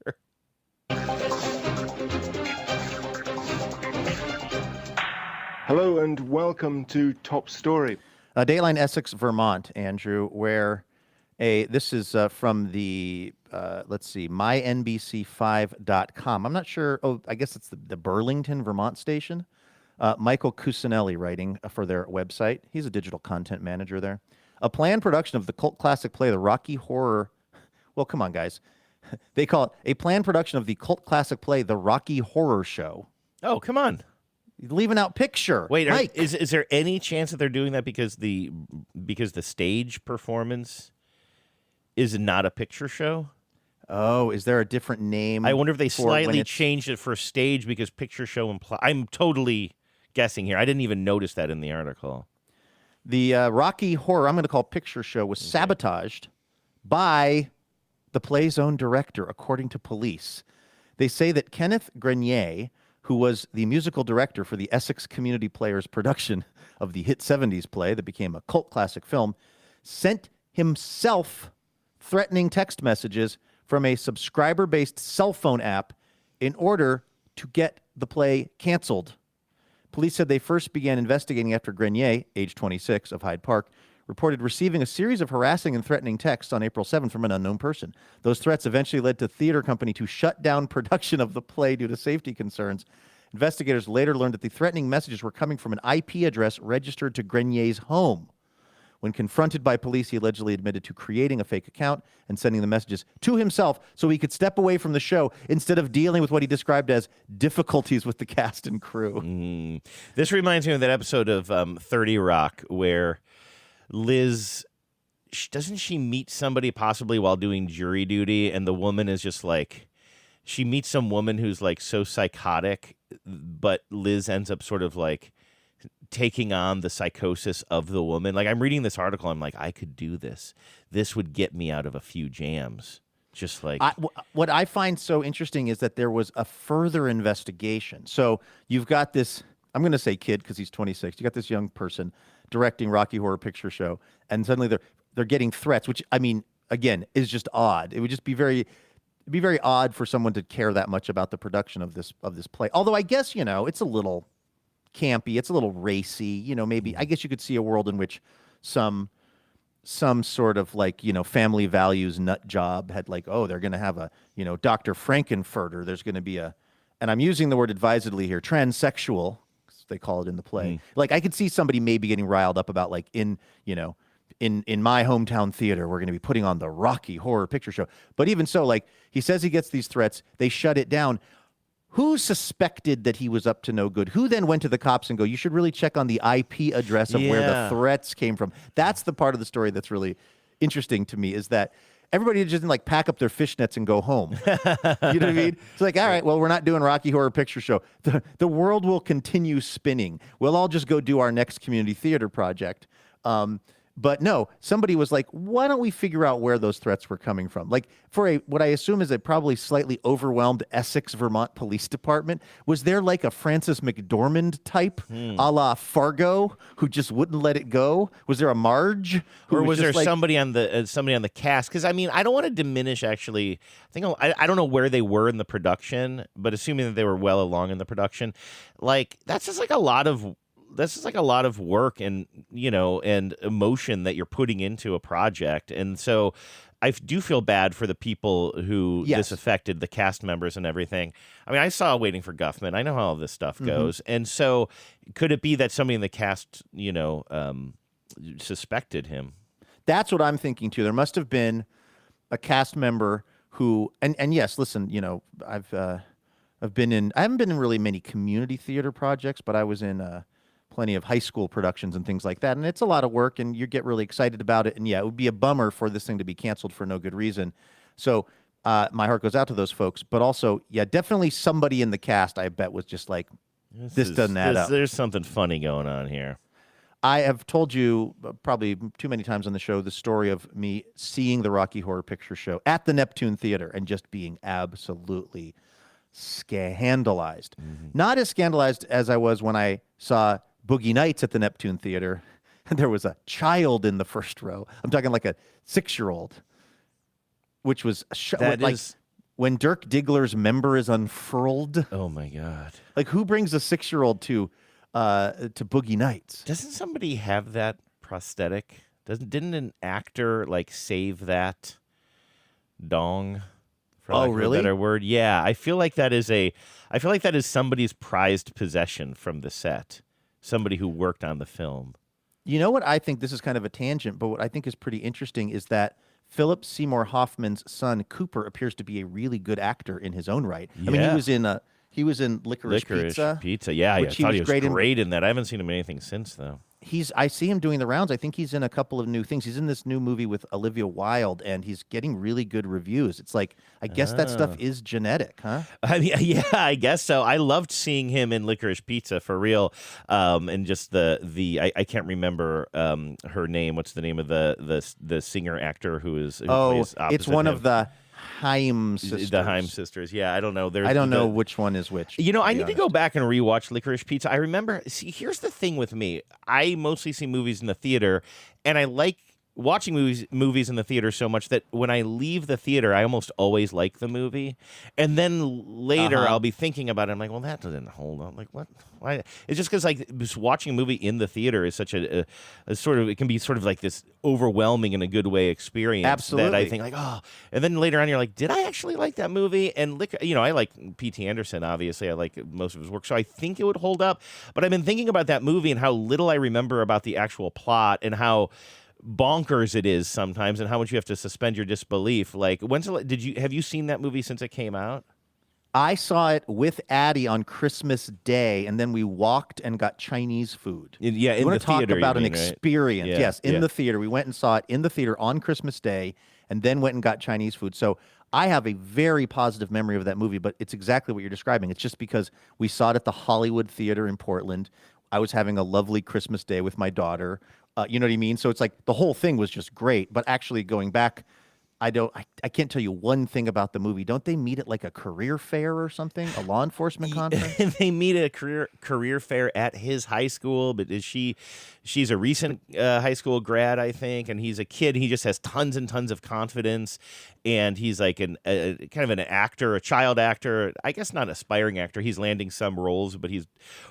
Hello and welcome to Top Story. Dateline Essex, Vermont, Andrew, where this is from the, mynbc5.com. I'm not sure. Oh, I guess it's the Burlington, Vermont station. Michael Cusinelli writing for their website. He's a digital content manager there. A planned production of the cult classic play, The Rocky Horror. Well, come on, guys. They call it a planned production of the cult classic play, The Rocky Horror Show. Oh, come on. Leaving out picture. Wait, Mike. is there any chance that they're doing that because the stage performance is not a picture show? Oh, is there a different name? I wonder if they slightly changed it for stage because picture show I'm totally guessing here. I didn't even notice that in the article. The Rocky Horror, I'm going to call picture show, was sabotaged by the play's own director, according to police. They say that Kenneth Grenier, who was the musical director for the Essex Community Players production of the hit 70s play that became a cult classic film, sent himself threatening text messages from a subscriber-based cell phone app in order to get the play canceled. Police said they first began investigating after Grenier, age 26, of Hyde Park, reported receiving a series of harassing and threatening texts on April 7th from an unknown person. Those threats eventually led the theater company to shut down production of the play due to safety concerns. Investigators later learned that the threatening messages were coming from an IP address registered to Grenier's home. When confronted by police, he allegedly admitted to creating a fake account and sending the messages to himself so he could step away from the show instead of dealing with what he described as difficulties with the cast and crew. This reminds me of that episode of 30 Rock where Liz, doesn't she meet somebody possibly while doing jury duty, and the woman is just like, she meets some woman who's like so psychotic, but Liz ends up sort of like taking on the psychosis of the woman. Like, I'm reading this article, I'm like, I could do this. This would get me out of a few jams. Just like what I find so interesting is that there was a further investigation. So you've got this, I'm going to say kid because he's 26. You got this young person directing Rocky Horror Picture Show, and suddenly they're getting threats, which, I mean, again, is just odd. It would just be very odd for someone to care that much about the production of this play. Although I guess, it's a little campy, it's a little racy, maybe I guess you could see a world in which some sort of like, family values nut job had like, oh, they're going to have a, Dr. Frankenfurter. There's going to be and I'm using the word advisedly here, transsexual, they call it in the play. Like, I could see somebody maybe getting riled up about like in my hometown theater, we're going to be putting on the Rocky Horror Picture Show. But even so, like, he says he gets these threats, they shut it down. Who suspected that he was up to no good? Who then went to the cops and go, you should really check on the IP address of where the threats came from? That's the part of the story that's really interesting to me, is that everybody just didn't like pack up their fishnets and go home. You know what I mean? It's like, all right, well, we're not doing Rocky Horror Picture Show. The world will continue spinning. We'll all just go do our next community theater project. But no, somebody was like, why don't we figure out where those threats were coming from? Like, for what I assume is a probably slightly overwhelmed Essex, Vermont Police Department, was there like a Francis McDormand type, a la Fargo, who just wouldn't let it go? Was there a Marge? Or was there somebody on the cast? Because, I mean, I don't want to diminish, actually. I don't know where they were in the production, but assuming that they were well along in the production, like, that's just like a lot of work and, and emotion that you're putting into a project. And so I do feel bad for the people who this affected, the cast members and everything. I mean, I saw Waiting for Guffman. I know how all this stuff goes. And so could it be that somebody in the cast, suspected him? That's what I'm thinking too. There must have been a cast member who, and yes, listen, I haven't been in really many community theater projects, but I was in plenty of high school productions and things like that. And it's a lot of work and you get really excited about it. And yeah, it would be a bummer for this thing to be canceled for no good reason. So my heart goes out to those folks. But also, yeah, definitely somebody in the cast, I bet, was just like, this doesn't add up. There's something funny going on here. I have told you probably too many times on the show the story of me seeing the Rocky Horror Picture Show at the Neptune Theater and just being absolutely scandalized. Not as scandalized as I was when I saw Boogie Nights at the Neptune Theater, and there was a child in the first row. I'm talking like a 6-year-old, which was when Dirk Diggler's member is unfurled. Oh my God! Like, who brings a 6-year-old to to Boogie Nights. Doesn't somebody have that prosthetic? Didn't an actor like save that dong? For lack of really? a better word, yeah. I feel like that is somebody's prized possession from the set. Somebody who worked on the film. You know what I think? This is kind of a tangent, but what I think is pretty interesting is that Philip Seymour Hoffman's son Cooper appears to be a really good actor in his own right. Yeah. I mean, he was in Licorice Pizza. Yeah, I which thought he was great in. in that. I haven't seen him in anything since though. I see him doing the rounds. I think he's in a couple of new things. He's in this new movie with Olivia Wilde, and he's getting really good reviews. It's like, I guess that stuff is genetic, huh? I mean, yeah, I guess so. I loved seeing him in Licorice Pizza for real, and just I can't remember her name. What's the name of the singer actor who plays opposite it's one him? of the Haim sisters. The Haim sisters. Yeah, I don't know. I don't know which one is which. You know, I need to go back and rewatch Licorice Pizza. I remember. See, here's the thing with me. I mostly see movies in the theater, and I like watching movies in the theater so much that when I leave the theater, I almost always like the movie, and then later I'll be thinking about it. I'm like, well, that doesn't hold up. Like, what? Why? It's just because like just watching a movie in the theater is such a sort of, it can be sort of like this overwhelming in a good way experience. Absolutely. That I think like, oh, and then later on you're like, did I actually like that movie? And I like P.T. Anderson. Obviously, I like most of his work, so I think it would hold up. But I've been thinking about that movie and how little I remember about the actual plot and how bonkers it is sometimes, and how much you have to suspend your disbelief. Like, have you seen that movie since it came out? I saw it with Addie on Christmas Day, and then we walked and got Chinese food. Yeah, in want the to talk theater, about you an mean, right? experience. Yeah, Yes, in yeah. the theater. We went and saw it in the theater on Christmas Day, and then went and got Chinese food. So I have a very positive memory of that movie, but it's exactly what you're describing. It's just because we saw it at the Hollywood Theater in Portland. I was having a lovely Christmas day with my daughter. You know what I mean? So it's like the whole thing was just great. But actually going back, I can't tell you one thing about the movie. Don't they meet at like a career fair or something? A law enforcement conference? They meet at a career fair at his high school, but she's a recent high school grad, I think, and he's a kid. He just has tons and tons of confidence, and he's like kind of an actor, a child actor. I guess not aspiring actor. He's landing some roles, but he's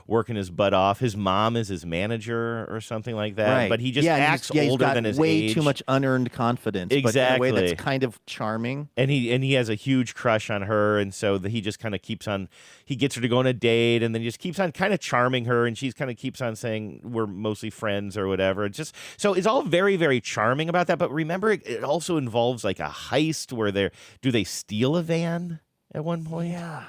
working his butt off. His mom is his manager or something like that. Right. But he just acts he's older got than his way age. too much unearned confidence. Exactly. But in a way that's kind of charming. And he has a huge crush on her, and so he just kind of keeps on. He gets her to go on a date, and then just keeps on kind of charming her, and she's kind of keeps on saying we're mostly friends or whatever. It's just so it's all very, very charming about that. But remember, it also involves like a heist where they steal a van at one point? Yeah.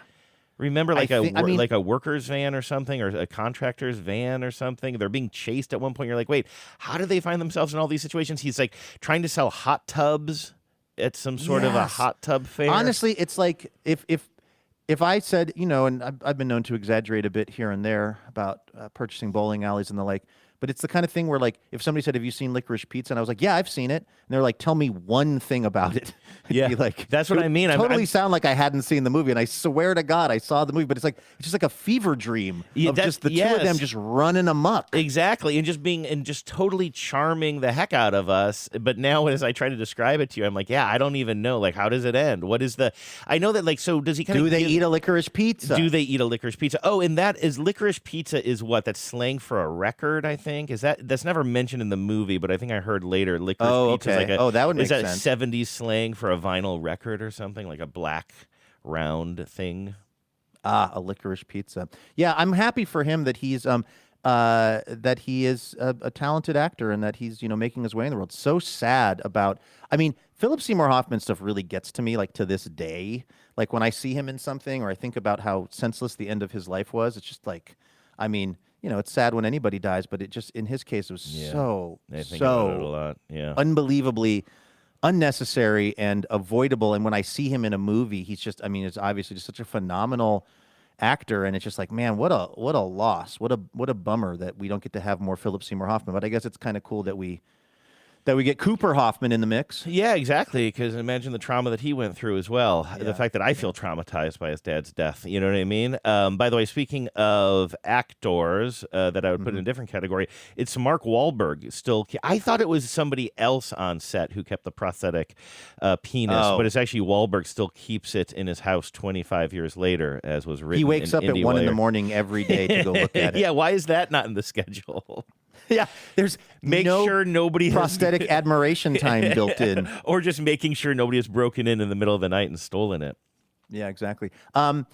Remember, like like a worker's van or something, or a contractor's van or something. They're being chased at one point. You're like, wait, how do they find themselves in all these situations? He's like trying to sell hot tubs at some sort of a hot tub fair. Honestly, it's like if I said, and I've been known to exaggerate a bit here and there about purchasing bowling alleys and the like, but it's the kind of thing where, like, if somebody said, have you seen Licorice Pizza? And I was like, yeah, I've seen it. And they're like, tell me one thing about it. Yeah, be like, that's what I mean. Totally sound like I hadn't seen the movie. And I swear to God, I saw the movie, but it's just like a fever dream of just the two of them just running amok. Exactly. And just totally charming the heck out of us. But now as I try to describe it to you, I'm like, yeah, I don't even know. Like, how does it end? I know that, like, so does he Do they eat a licorice pizza? Do they eat a licorice pizza? Oh, and that is licorice pizza is what? That's slang for a record, I think. That's never mentioned in the movie, but I think I heard later licorice pizza is like that would make sense. sense. Is that 70s slang for a vinyl record or something, like a black round thing? A licorice pizza. Yeah, I'm happy for him that he's that he is a talented actor and that he's making his way in the world. So sad about. I mean, Philip Seymour Hoffman stuff really gets to me, like, to this day. Like, when I see him in something or I think about how senseless the end of his life was, it's just like, I mean, it's sad when anybody dies, but it just, in his case, it was I think about it a lot. Yeah, unbelievably unnecessary and avoidable. And when I see him in a movie, he's just, I mean, it's obviously just such a phenomenal actor, and it's just like, man, what a loss, what a bummer that we don't get to have more Philip Seymour Hoffman. But I guess it's kind of cool that we that we get Cooper Hoffman in the mix. Yeah, exactly. Because imagine the trauma that he went through as well. Yeah. The fact that I feel traumatized by his dad's death. You know what I mean? By the way, speaking of actors that I would put in a different category, it's Mark Wahlberg. Still, I thought it was somebody else on set who kept the prosthetic penis, but it's actually Wahlberg still keeps it in his house 25 years later, as was written. He wakes up at 1 in the morning every day to go look at it. Yeah, why is that not in the schedule? Yeah, there's sure nobody prosthetic admiration time built in, or just making sure nobody has broken in the middle of the night and stolen it. Yeah, exactly.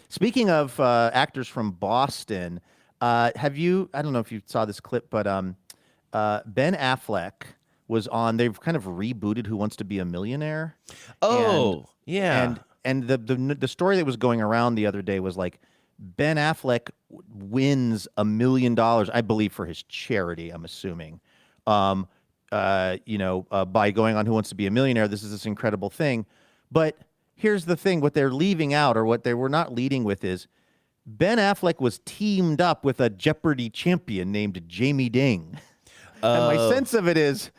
Speaking of actors from Boston, have you? I don't know if you saw this clip, but Ben Affleck was on. They've kind of rebooted Who Wants to Be a Millionaire. Oh, yeah. And the story that was going around the other day was like, Ben Affleck wins $1 million, I believe, for his charity, I'm assuming, by going on Who Wants to Be a Millionaire. This is this incredible thing. But here's the thing. What they're leaving out, or what they were not leading with, is Ben Affleck was teamed up with a Jeopardy champion named Jamie Ding. And my sense of it is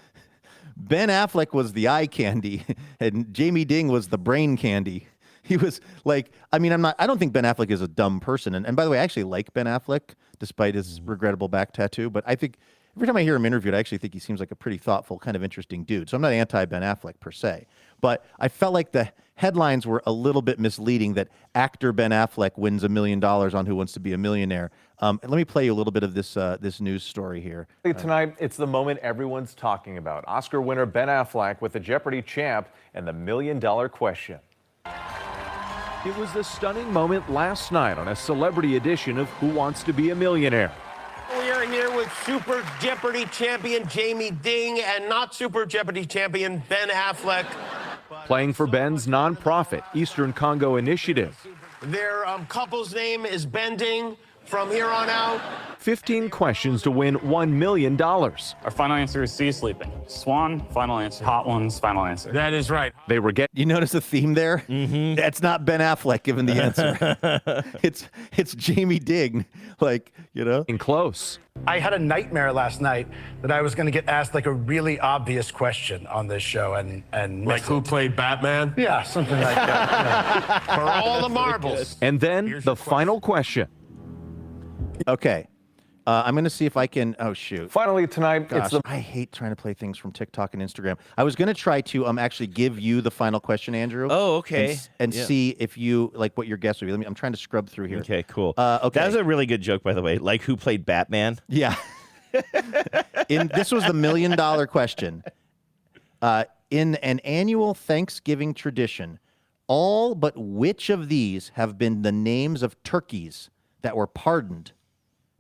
Ben Affleck was the eye candy and Jamie Ding was the brain candy. He was like, I don't think Ben Affleck is a dumb person. And by the way, I actually like Ben Affleck, despite his regrettable back tattoo. But I think every time I hear him interviewed, I actually think he seems like a pretty thoughtful, kind of interesting dude. So I'm not anti-Ben Affleck per se. But I felt like the headlines were a little bit misleading that actor Ben Affleck wins $1 million on Who Wants to Be a Millionaire. Let me play you a little bit of this news story here. Tonight, it's the moment everyone's talking about. Oscar winner Ben Affleck with the Jeopardy champ and the $1 million question. It was the stunning moment last night on a celebrity edition of Who Wants to Be a Millionaire. We are here with Super Jeopardy champion Jamie Ding and not Super Jeopardy champion Ben Affleck. Playing for Ben's nonprofit, Eastern Congo Initiative. Their couple's name is Ben Ding from here on out. 15 questions to win $1 million. Our final answer is C, sleeping. Swan, final answer. Hot ones, final answer. That is right. They were You notice a theme there? Mm-hmm. That's not Ben Affleck giving the answer. It's Jamie Ding, in close. I had a nightmare last night that I was going to get asked like a really obvious question on this show and like who played Batman? Yeah, something like that. For all the marbles. And then the final question. Okay. I'm going to see if I can. Oh, shoot. Finally, tonight, Gosh, I hate trying to play things from TikTok and Instagram. I was going to try to actually give you the final question, Andrew. Oh, okay. And see if you, what your guess would be. I'm trying to scrub through here. Okay, cool. Okay. That was a really good joke, by the way. Like, who played Batman? Yeah. This was the $1 million question. In an annual Thanksgiving tradition, all but which of these have been the names of turkeys that were pardoned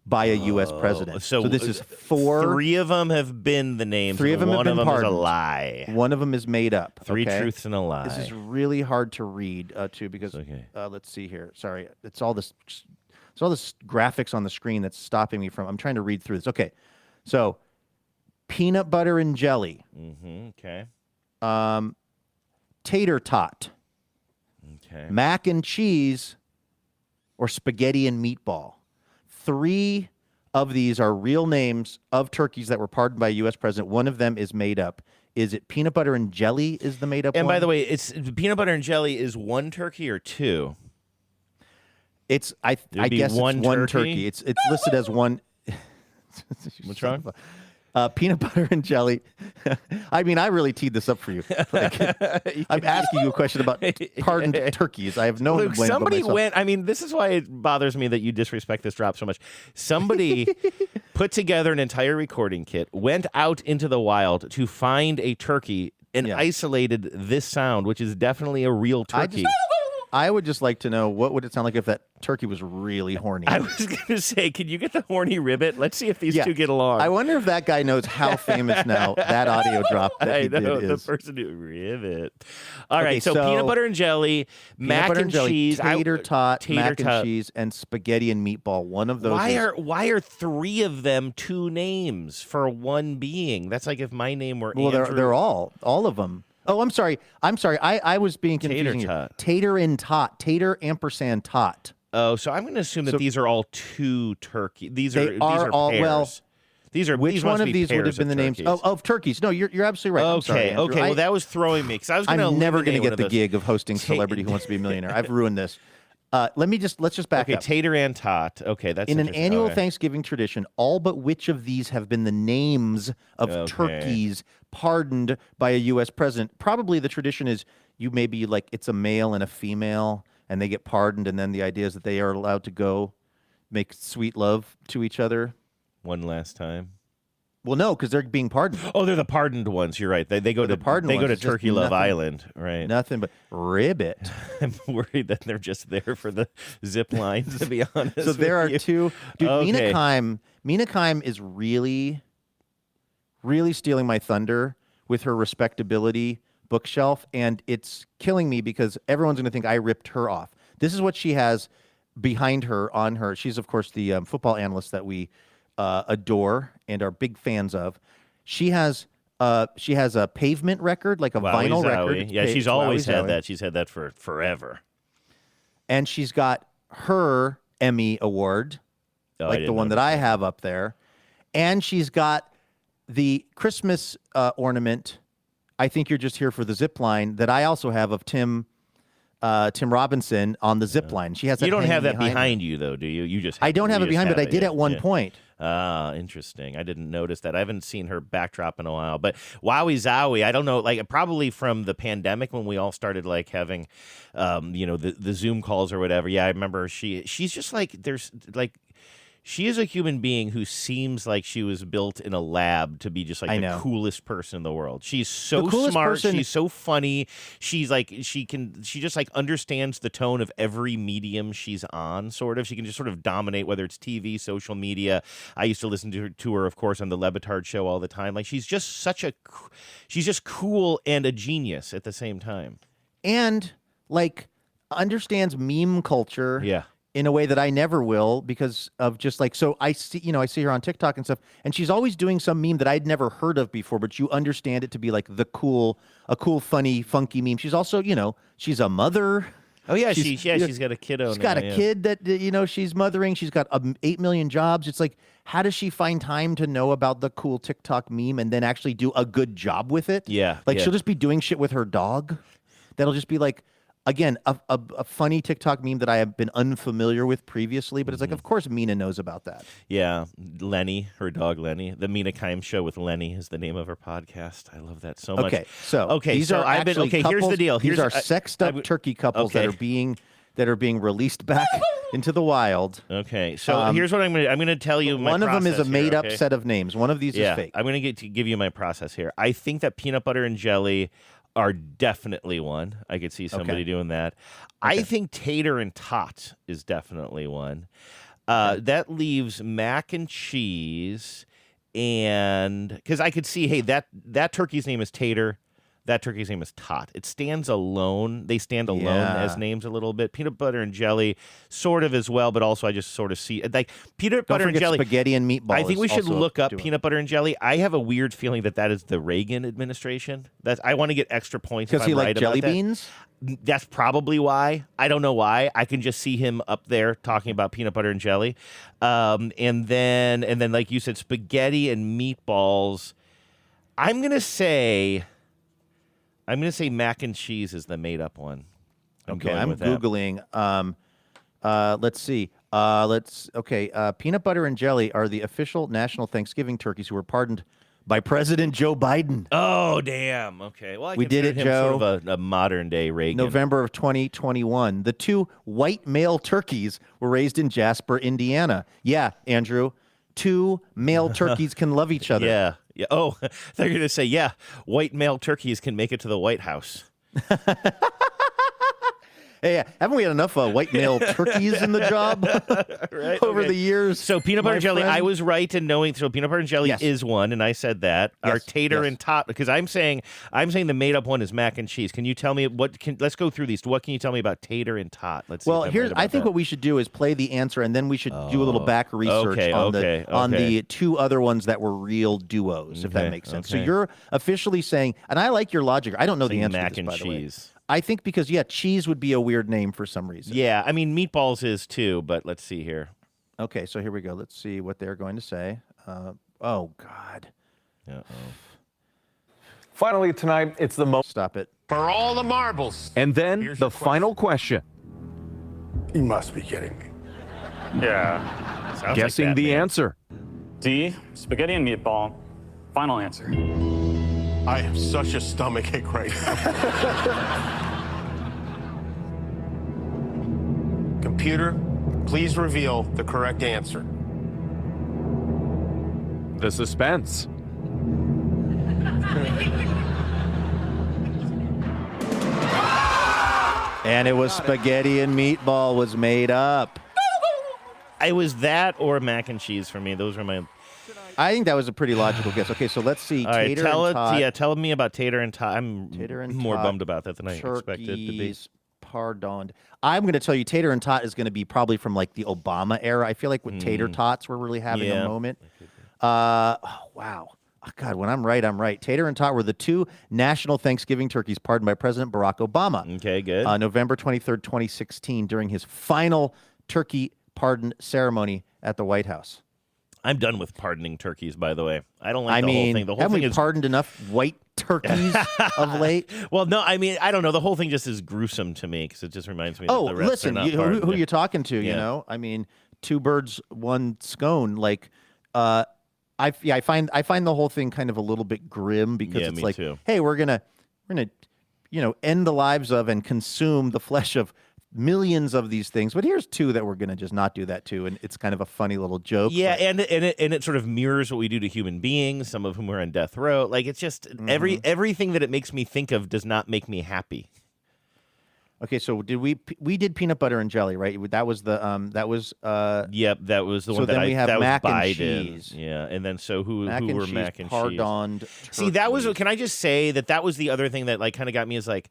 by a U.S. president? So this is 4. 3 of them have been the names. 3 of them have been pardoned. pardoned. Is a lie. One of them is made up. 3 truths and a lie. This is really hard to read too because let's see here. Sorry, it's all this graphics on the screen that's stopping me from. I'm trying to read through this. Okay, so peanut butter and jelly. Mm-hmm. Okay. Tater tot. Okay. Mac and cheese, or spaghetti and meatball. 3 of these are real names of turkeys that were pardoned by a U.S. president. One of them is made up. Is it peanut butter and jelly is the made up one? And by the way, it's peanut butter and jelly is 1 turkey or 2? It's I guess it's one turkey. It's listed as one. What's wrong? Peanut butter and jelly. I mean, I really teed this up for you. I'm asking you a question about pardoned turkeys. I have no. Luke, somebody went. I mean, this is why it bothers me that you disrespect this drop so much. Somebody put together an entire recording kit, went out into the wild to find a turkey, and isolated this sound, which is definitely a real turkey. I would just like to know, what would it sound like if that turkey was really horny? I was going to say, can you get the horny ribbit? Let's see if these two get along. I wonder if that guy knows how famous now that audio drop that he did is. The person who ribbit. All right, so peanut butter and jelly, mac and cheese, tater tot, mac and cheese, and spaghetti and meatball. One of those. Why are 3 of them 2 names for one being? That's like if my name were Andrew. They're all of them. Oh, I'm sorry. I was being confusing. Tater and tot. Tater ampersand tot. Oh, so I'm going to assume that these are all 2 turkey. These are all pairs. These are Which these one must of be these would have pairs been the names turkeys. of turkeys? No, you're absolutely right. I'm sorry, Okay, Andrew. okay. Well, that was throwing me because I was going to. I'm never going to get the gig of hosting Celebrity Who Wants to Be a Millionaire. I've ruined this. Let's just back up. Tater and tot. Okay, that's in an interesting. annual Okay. Thanksgiving tradition. All but which of these have been the names of turkeys pardoned by a U.S. president? Probably the tradition is you maybe like it's a male and a female, and they get pardoned, and then the idea is that they are allowed to go make sweet love to each other one last time. Well, no, because they're being pardoned. Oh, they're the pardoned ones. You're right. They go to Turkey Love Island, right? Nothing but ribbit. I'm worried that they're just there for the zip lines. To be honest, So there are with you. two. Dude, Okay. Mina Kime is really, really stealing my thunder with her respectability bookshelf, and it's killing me because everyone's going to think I ripped her off. This is what she has behind her on her. She's of course the football analyst that we adore and are big fans of. She has a pavement record, like a vinyl record. It's Yeah, she's Wowie always had Zowie. that. She's had that for forever. And she's got her Emmy award, Oh, I like the didn't one that I have up there. And she's got the Christmas ornament, I Think You're Just Here for the Zip Line, that I also have of Tim Robinson on the zip line. She has that You don't have that hanging behind you, though, do you? You just. I don't have it behind, but I did at one point. Ah, interesting. I didn't notice that. I haven't seen her backdrop in a while. But Wowie Zowie, I don't know, like probably from the pandemic when we all started like having, the Zoom calls or whatever. Yeah, I remember she's just like she is a human being who seems like she was built in a lab to be just like the coolest person in the world. She's so smart. She's so funny. She's like she just like understands the tone of every medium she's on. Sort of, she can just sort of dominate whether it's TV, social media. I used to listen to her, of course, on the Levitard show all the time. Like she's just she's just cool and a genius at the same time, and like understands meme culture. Yeah. In a way that I never will because of just like, so I see her on TikTok and stuff, and she's always doing some meme that I'd never heard of before, but you understand it to be like a cool, funny, funky meme. She's also, she's a mother. Oh yeah, she's got a kiddo. She's got a kid that she's mothering. She's got 8 million jobs. It's like, how does she find time to know about the cool TikTok meme and then actually do a good job with it? Yeah, like she'll just be doing shit with her dog. That'll just be like, again, a funny TikTok meme that I have been unfamiliar with previously, but it's like, of course, Mina knows about that. Yeah, Lenny, her dog Lenny. The Mina Kime Show with Lenny is the name of her podcast. I love that so much. These are actually here's couples, the deal. These are sexed up turkey couples that are being released back into the wild. Okay, so here's what I'm gonna tell you. One of them is a made up set of names. One of these is fake. I'm gonna give you my process here. I think that peanut butter and jelly are definitely one. I could see somebody doing that. I think tater and tot is definitely one. That leaves mac and cheese, and because I could see, hey, that turkey's name is tater. That turkey's name is tot. It stands alone. They stand alone as names a little bit. Peanut butter and jelly, sort of as well, but also I just sort of see like peanut butter and jelly. Spaghetti and meatballs. I think we should look up peanut butter and jelly. I have a weird feeling that is the Reagan administration. I want to get extra points because he liked jelly about beans. That's probably why. I don't know why. I can just see him up there talking about peanut butter and jelly, and then like you said, spaghetti and meatballs. I'm gonna say mac and cheese is the made up one. I'm Googling. Let's see. Peanut butter and jelly are the official national Thanksgiving turkeys who were pardoned by President Joe Biden. Oh, damn. Okay. Well, we did it, him Joe. Sort of a modern day Reagan. November of 2021. The two white male turkeys were raised in Jasper, Indiana. Yeah, Andrew. Two male turkeys can love each other. Yeah. Oh, they're going to say, yeah, white male turkeys can make it to the White House. Hey, haven't we had enough white male turkeys in the job over the years? So peanut butter and jelly, I was right in knowing. So peanut butter and jelly is one, and I said that. Yes. Our tater and tot, because I'm saying the made up one is mac and cheese. Can you tell me let's go through these. What can you tell me about tater and tot? Let's see. Well, I think what we should do is play the answer, and then we should do a little back research on the two other ones that were real duos, if that makes sense. So you're officially saying, and I like your logic. I don't know the answer mac to this, and by the cheese. way. I think because, cheese would be a weird name for some reason. Yeah, I mean, meatballs is too, but let's see here. Okay, so here we go. Let's see what they're going to say. Oh, God. Uh-oh. Finally tonight, it's the moment. Stop it. For all the marbles. And then Here's the your final question. You must be kidding me. Yeah. Sounds Guessing like the Batman. answer. D, spaghetti and meatball. Final answer. I have such a stomachache right now. Computer, please reveal the correct answer. The suspense. And it was spaghetti and meatball was made up. It was that or mac and cheese for me. Those were my. I think that was a pretty logical guess. Okay, so let's see. All right, Tater and tot. tell me about tater and tot. I'm Tater and more tot, bummed about that than I expected to be. turkeys, pardoned. I'm going to tell you, tater and tot is going to be probably from like the Obama era. I feel like with tater tots, we're really having Yeah. a moment. Wow. Oh, God, when I'm right, I'm right. Tater and tot were the two national Thanksgiving turkeys pardoned by President Barack Obama. Okay, good. November 23rd, 2016, during his final turkey pardon ceremony at the White House. I'm done with pardoning turkeys, by the way. I don't like the mean, whole thing. The whole haven't thing we is pardoned enough white turkeys of late? Well, no, I mean, I don't know. The whole thing just is gruesome to me because it just reminds me Oh, that the rest listen, are not who pardoned. you talking to? You Yeah. know, I mean, two birds, one scone. Like, I find the whole thing kind of a little bit grim because Yeah, it's me like, too. hey, we're gonna, end the lives of and consume the flesh of millions of these things, but here's two that we're gonna just not do that to, and it's kind of a funny little joke. Yeah, but- and it sort of mirrors what we do to human beings, some of whom are on death row. Like it's just everything that it makes me think of does not make me happy. Okay, so did we did peanut butter and jelly, right? That was the Yep, that was the So one that then we have that mac was and Biden. cheese. Yeah, and then so who mac and were cheese, mac and pardoned cheese? See, that was. Can I just say that was the other thing that like kind of got me is like.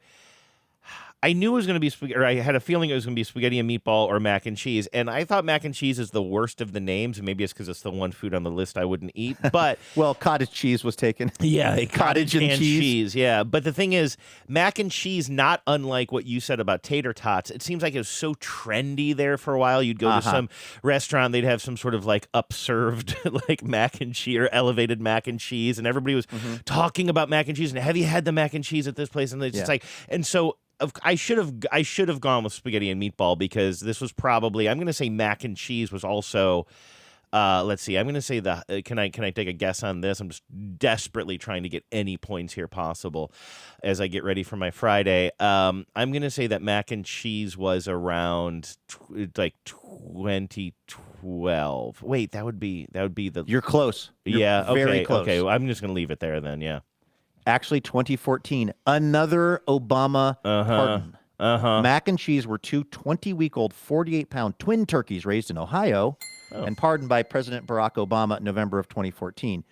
I knew it was going to be spaghetti, or I had a feeling it was going to be spaghetti and meatball or mac and cheese. And I thought mac and cheese is the worst of the names. And maybe it's because it's the one food on the list I wouldn't eat. But well, cottage cheese was taken. Yeah, cottage and cheese. Yeah, but the thing is, mac and cheese, not unlike what you said about tater tots. It seems like it was so trendy there for a while. You'd go to some restaurant, they'd have some sort of like upserved like mac and cheese or elevated mac and cheese, and everybody was talking about mac and cheese. And have you had the mac and cheese at this place? And it's just like, and so. I should have gone with spaghetti and meatball because this was probably, I'm going to say mac and cheese was also let's see, I'm going to say can I take a guess on this? I'm just desperately trying to get any points here possible as I get ready for my Friday. I'm going to say that mac and cheese was around like 2012. Wait, that would be the. You're close. Yeah, You're very close. Okay, well, I'm just going to leave it there then, yeah. Actually, 2014, another Obama pardon. Mac and cheese were two 20-week-old, 48-pound twin turkeys raised in Ohio and pardoned by President Barack Obama in November of 2014.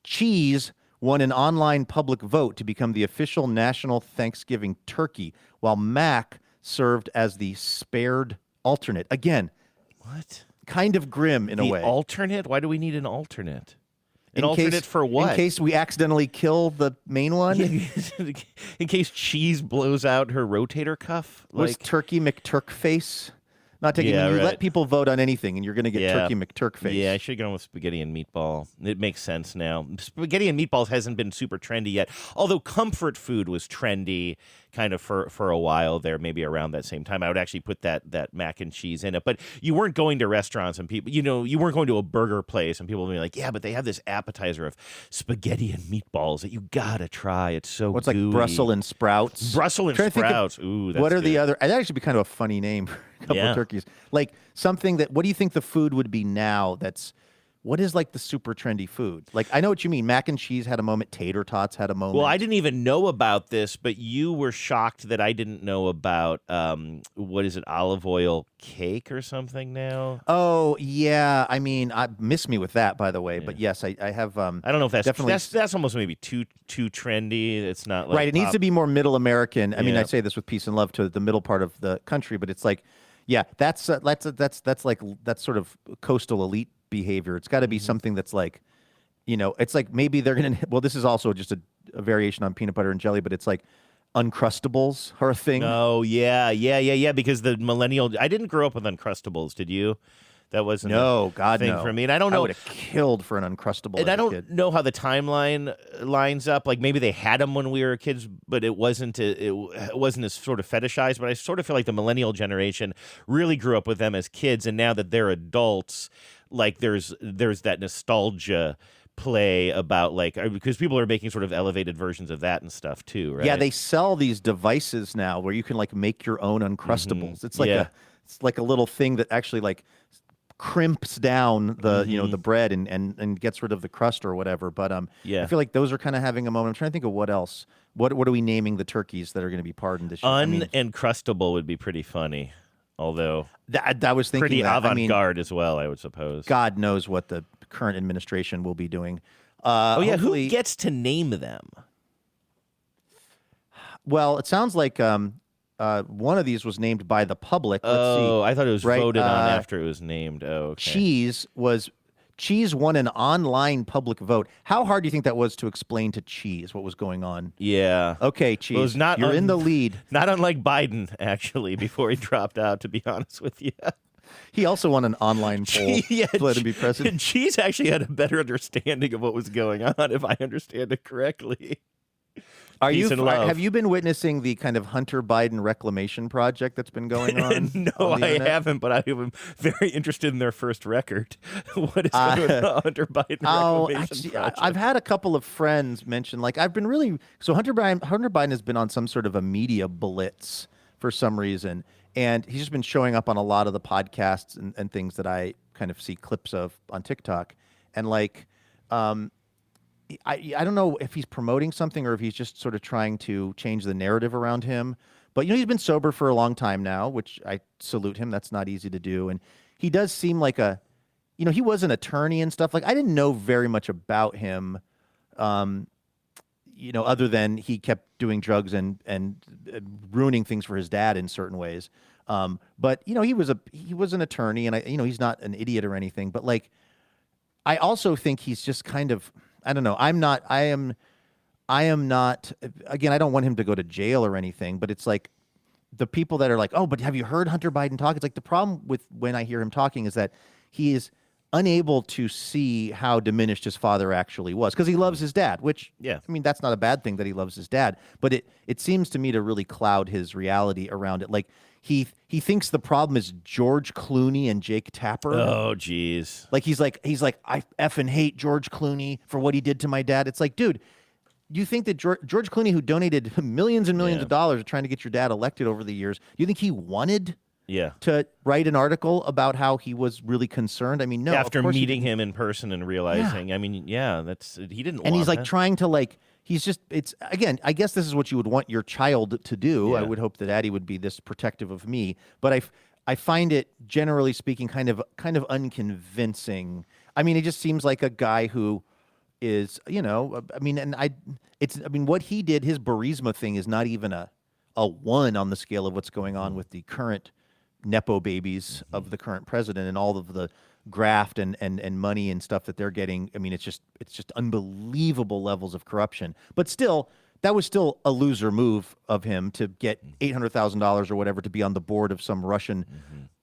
Cheese won an online public vote to become the official national Thanksgiving turkey, while Mac served as the spared alternate. Again, what? Kind of grim in a way. The alternate? Why do we need an alternate? An alternate for what? In case we accidentally kill the main one? In case cheese blows out her rotator cuff? Was Turkey McTurkface? Not taking. You let people vote on anything, and you're going to get Turkey McTurkface. Yeah, I should have gone with spaghetti and meatball. It makes sense now. Spaghetti and meatballs hasn't been super trendy yet, although comfort food was trendy kind of for a while there, maybe around that same time. I would actually put that mac and cheese in it. But you weren't going to restaurants and people, you weren't going to a burger place and people would be like, yeah, but they have this appetizer of spaghetti and meatballs that you got to try. It's so What's gooey. like Brussels and Sprouts? Brussels and Sprouts. Ooh, that's what are good. the other? That'd actually be kind of a funny name for a couple of turkeys. Like something that, what do you think the food would be now that's, what is like the super trendy food? Like, I know what you mean. Mac and cheese had a moment. Tater tots had a moment. Well, I didn't even know about this, but you were shocked that I didn't know about, what is it, olive oil cake or something now? Oh, yeah. I mean, miss me with that, by the way. Yeah. But yes, I have. I don't know if that's definitely that's almost maybe too trendy. It's not like right. It needs to be more middle American. I mean, I say this with peace and love to the middle part of the country, but it's like, yeah, that's sort of coastal elite behavior. It's got to be something that's like, it's like maybe they're going to, well, this is also just a variation on peanut butter and jelly, but it's like Uncrustables are a thing. Oh, yeah, because the millennial, I didn't grow up with Uncrustables, did you? That wasn't No, a God, thing no. for me. And I don't know. I would have killed for an Uncrustable And as I a don't kid. know how the timeline lines up. Like maybe they had them when we were kids, but it wasn't as sort of fetishized. But I sort of feel like the millennial generation really grew up with them as kids, and now that they're adults, like there's that nostalgia play about like because people are making sort of elevated versions of that and stuff too, right? Yeah, they sell these devices now where you can like make your own Uncrustables. It's like it's like a little thing that actually like crimps down the the bread and gets rid of the crust or whatever. But I feel like those are kind of having a moment. I'm trying to think of what else. What are we naming the turkeys that are going to be pardoned this year? Uncrustable would be pretty funny, although I was thinking pretty that. avant-garde as well, I would suppose. God knows what the current administration will be doing. Who gets to name them? Well, it sounds like one of these was named by the public. Let's see. I thought it was voted on after it was named. Oh, okay. Cheese won an online public vote. How hard do you think that was to explain to Cheese what was going on? Yeah. Okay, Cheese, you're in the lead. Not unlike Biden, actually, before he dropped out, to be honest with you. He also won an online poll to let him be president. Cheese actually had a better understanding of what was going on, if I understand it correctly. Have you been witnessing the kind of Hunter Biden reclamation project that's been going on? No, I haven't, but I am very interested in their first record. What is going on, Hunter Biden reclamation project? I've had a couple of friends mention, like, Hunter Biden has been on some sort of a media blitz for some reason, and he's just been showing up on a lot of the podcasts and things that I kind of see clips of on TikTok, and like, I don't know if he's promoting something or if he's just sort of trying to change the narrative around him. But, he's been sober for a long time now, which I salute him. That's not easy to do. And he does seem like he was an attorney and stuff. Like, I didn't know very much about him, other than he kept doing drugs and ruining things for his dad in certain ways. But, he was an attorney, and he's not an idiot or anything. But, like, I also think he's just kind of, I don't know. I am not, again, I don't want him to go to jail or anything, but it's like the people that are like, oh, but have you heard Hunter Biden talk? It's like the problem with when I hear him talking is that he is unable to see how diminished his father actually was because he loves his dad, which, that's not a bad thing that he loves his dad, but it seems to me to really cloud his reality around it. Like, he thinks the problem is George Clooney and Jake Tapper. Oh, geez. Like, he's like, I effing hate George Clooney for what he did to my dad. It's like, dude, you think that George Clooney, who donated millions and millions of dollars trying to get your dad elected over the years, do you think he wanted to write an article about how he was really concerned? I mean, no. After meeting him in person and realizing, he didn't want And he's like that. trying to like, it's again, I guess this is what you would want your child to do. Yeah. I would hope that Addie would be this protective of me, but I find it, generally speaking, kind of unconvincing. I mean, it just seems like a guy who is, what he did, his Burisma thing is not even a 1 on the scale of what's going on with the current Nepo babies of the current president and all of the graft and money and stuff that they're getting. I mean, it's just unbelievable levels of corruption. But still, that was still a loser move of him to get $800,000 or whatever to be on the board of some Russian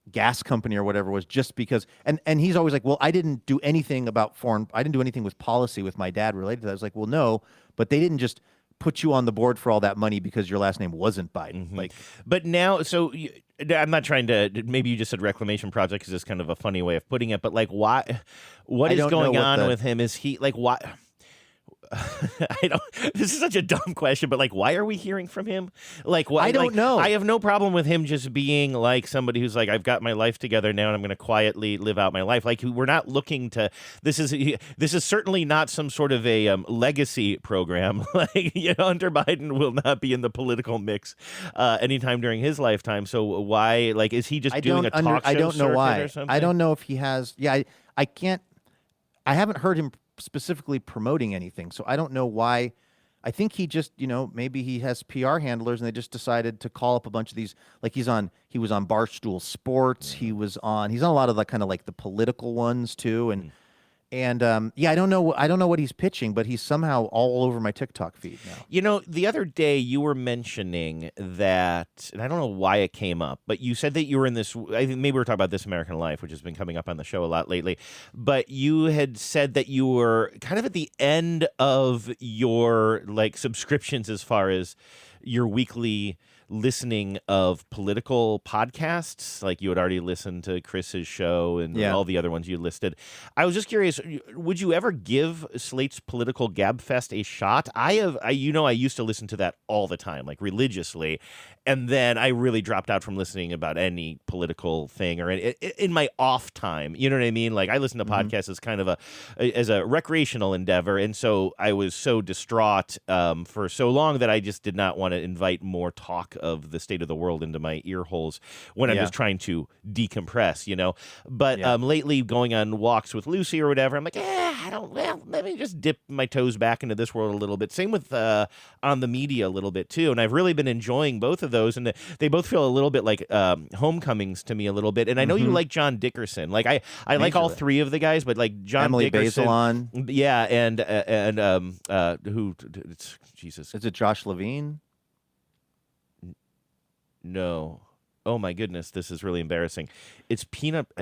gas company or whatever it was, just because. And he's always like, well, I didn't do anything with policy with my dad related to that. I was like, well, no, but they didn't just put you on the board for all that money because your last name wasn't Biden. Like, but now, I'm not trying to. Maybe you just said reclamation project because it's kind of a funny way of putting it. But like, why? What is going on with him? Is he like why? I don't. This is such a dumb question, but like, why are we hearing from him? Like, why? I don't know. I have no problem with him just being like somebody who's like, I've got my life together now, and I'm going to quietly live out my life. Like, we're not looking to. This is certainly not some sort of a legacy program. Like, Hunter Biden will not be in the political mix anytime during his lifetime. So why? Like, is he just doing a talk show? I don't know why. Or something? I don't know if he has. Yeah, I can't. I haven't heard him specifically promoting anything, so I don't know why. I think he just, maybe he has PR handlers and they just decided to call up a bunch of these. Like, he was on Barstool Sports. He's on a lot of the kind of like the political ones too, And I don't know what he's pitching, but he's somehow all over my TikTok feed now. You know, the other day you were mentioning that, and I don't know why it came up, but you said that you were in this, I think maybe we were talking about This American Life, which has been coming up on the show a lot lately, but you had said that you were kind of at the end of your like subscriptions as far as your weekly listening of political podcasts. Like you had already listened to Chris's show and all the other ones you listed. I was just curious, would you ever give Slate's Political Gabfest a shot? I used to listen to that all the time, like religiously. And then I really dropped out from listening about any political thing or in my off time. You know what I mean? Like I listen to podcasts as kind of as a recreational endeavor. And so I was so distraught for so long that I just did not want to invite more talk of the state of the world into my ear holes when I'm just trying to decompress, you know? But lately going on walks with Lucy or whatever, I'm like, let me just dip my toes back into this world a little bit. Same with On the Media a little bit too. And I've really been enjoying both of those. And they both feel a little bit like homecomings to me a little bit. And I know you like John Dickerson. Like I like all three of the guys, but like John Emily Dickerson. Bazelon. Yeah. And who, Jesus. Is it Josh Levine? No. Oh my goodness, this is really embarrassing. I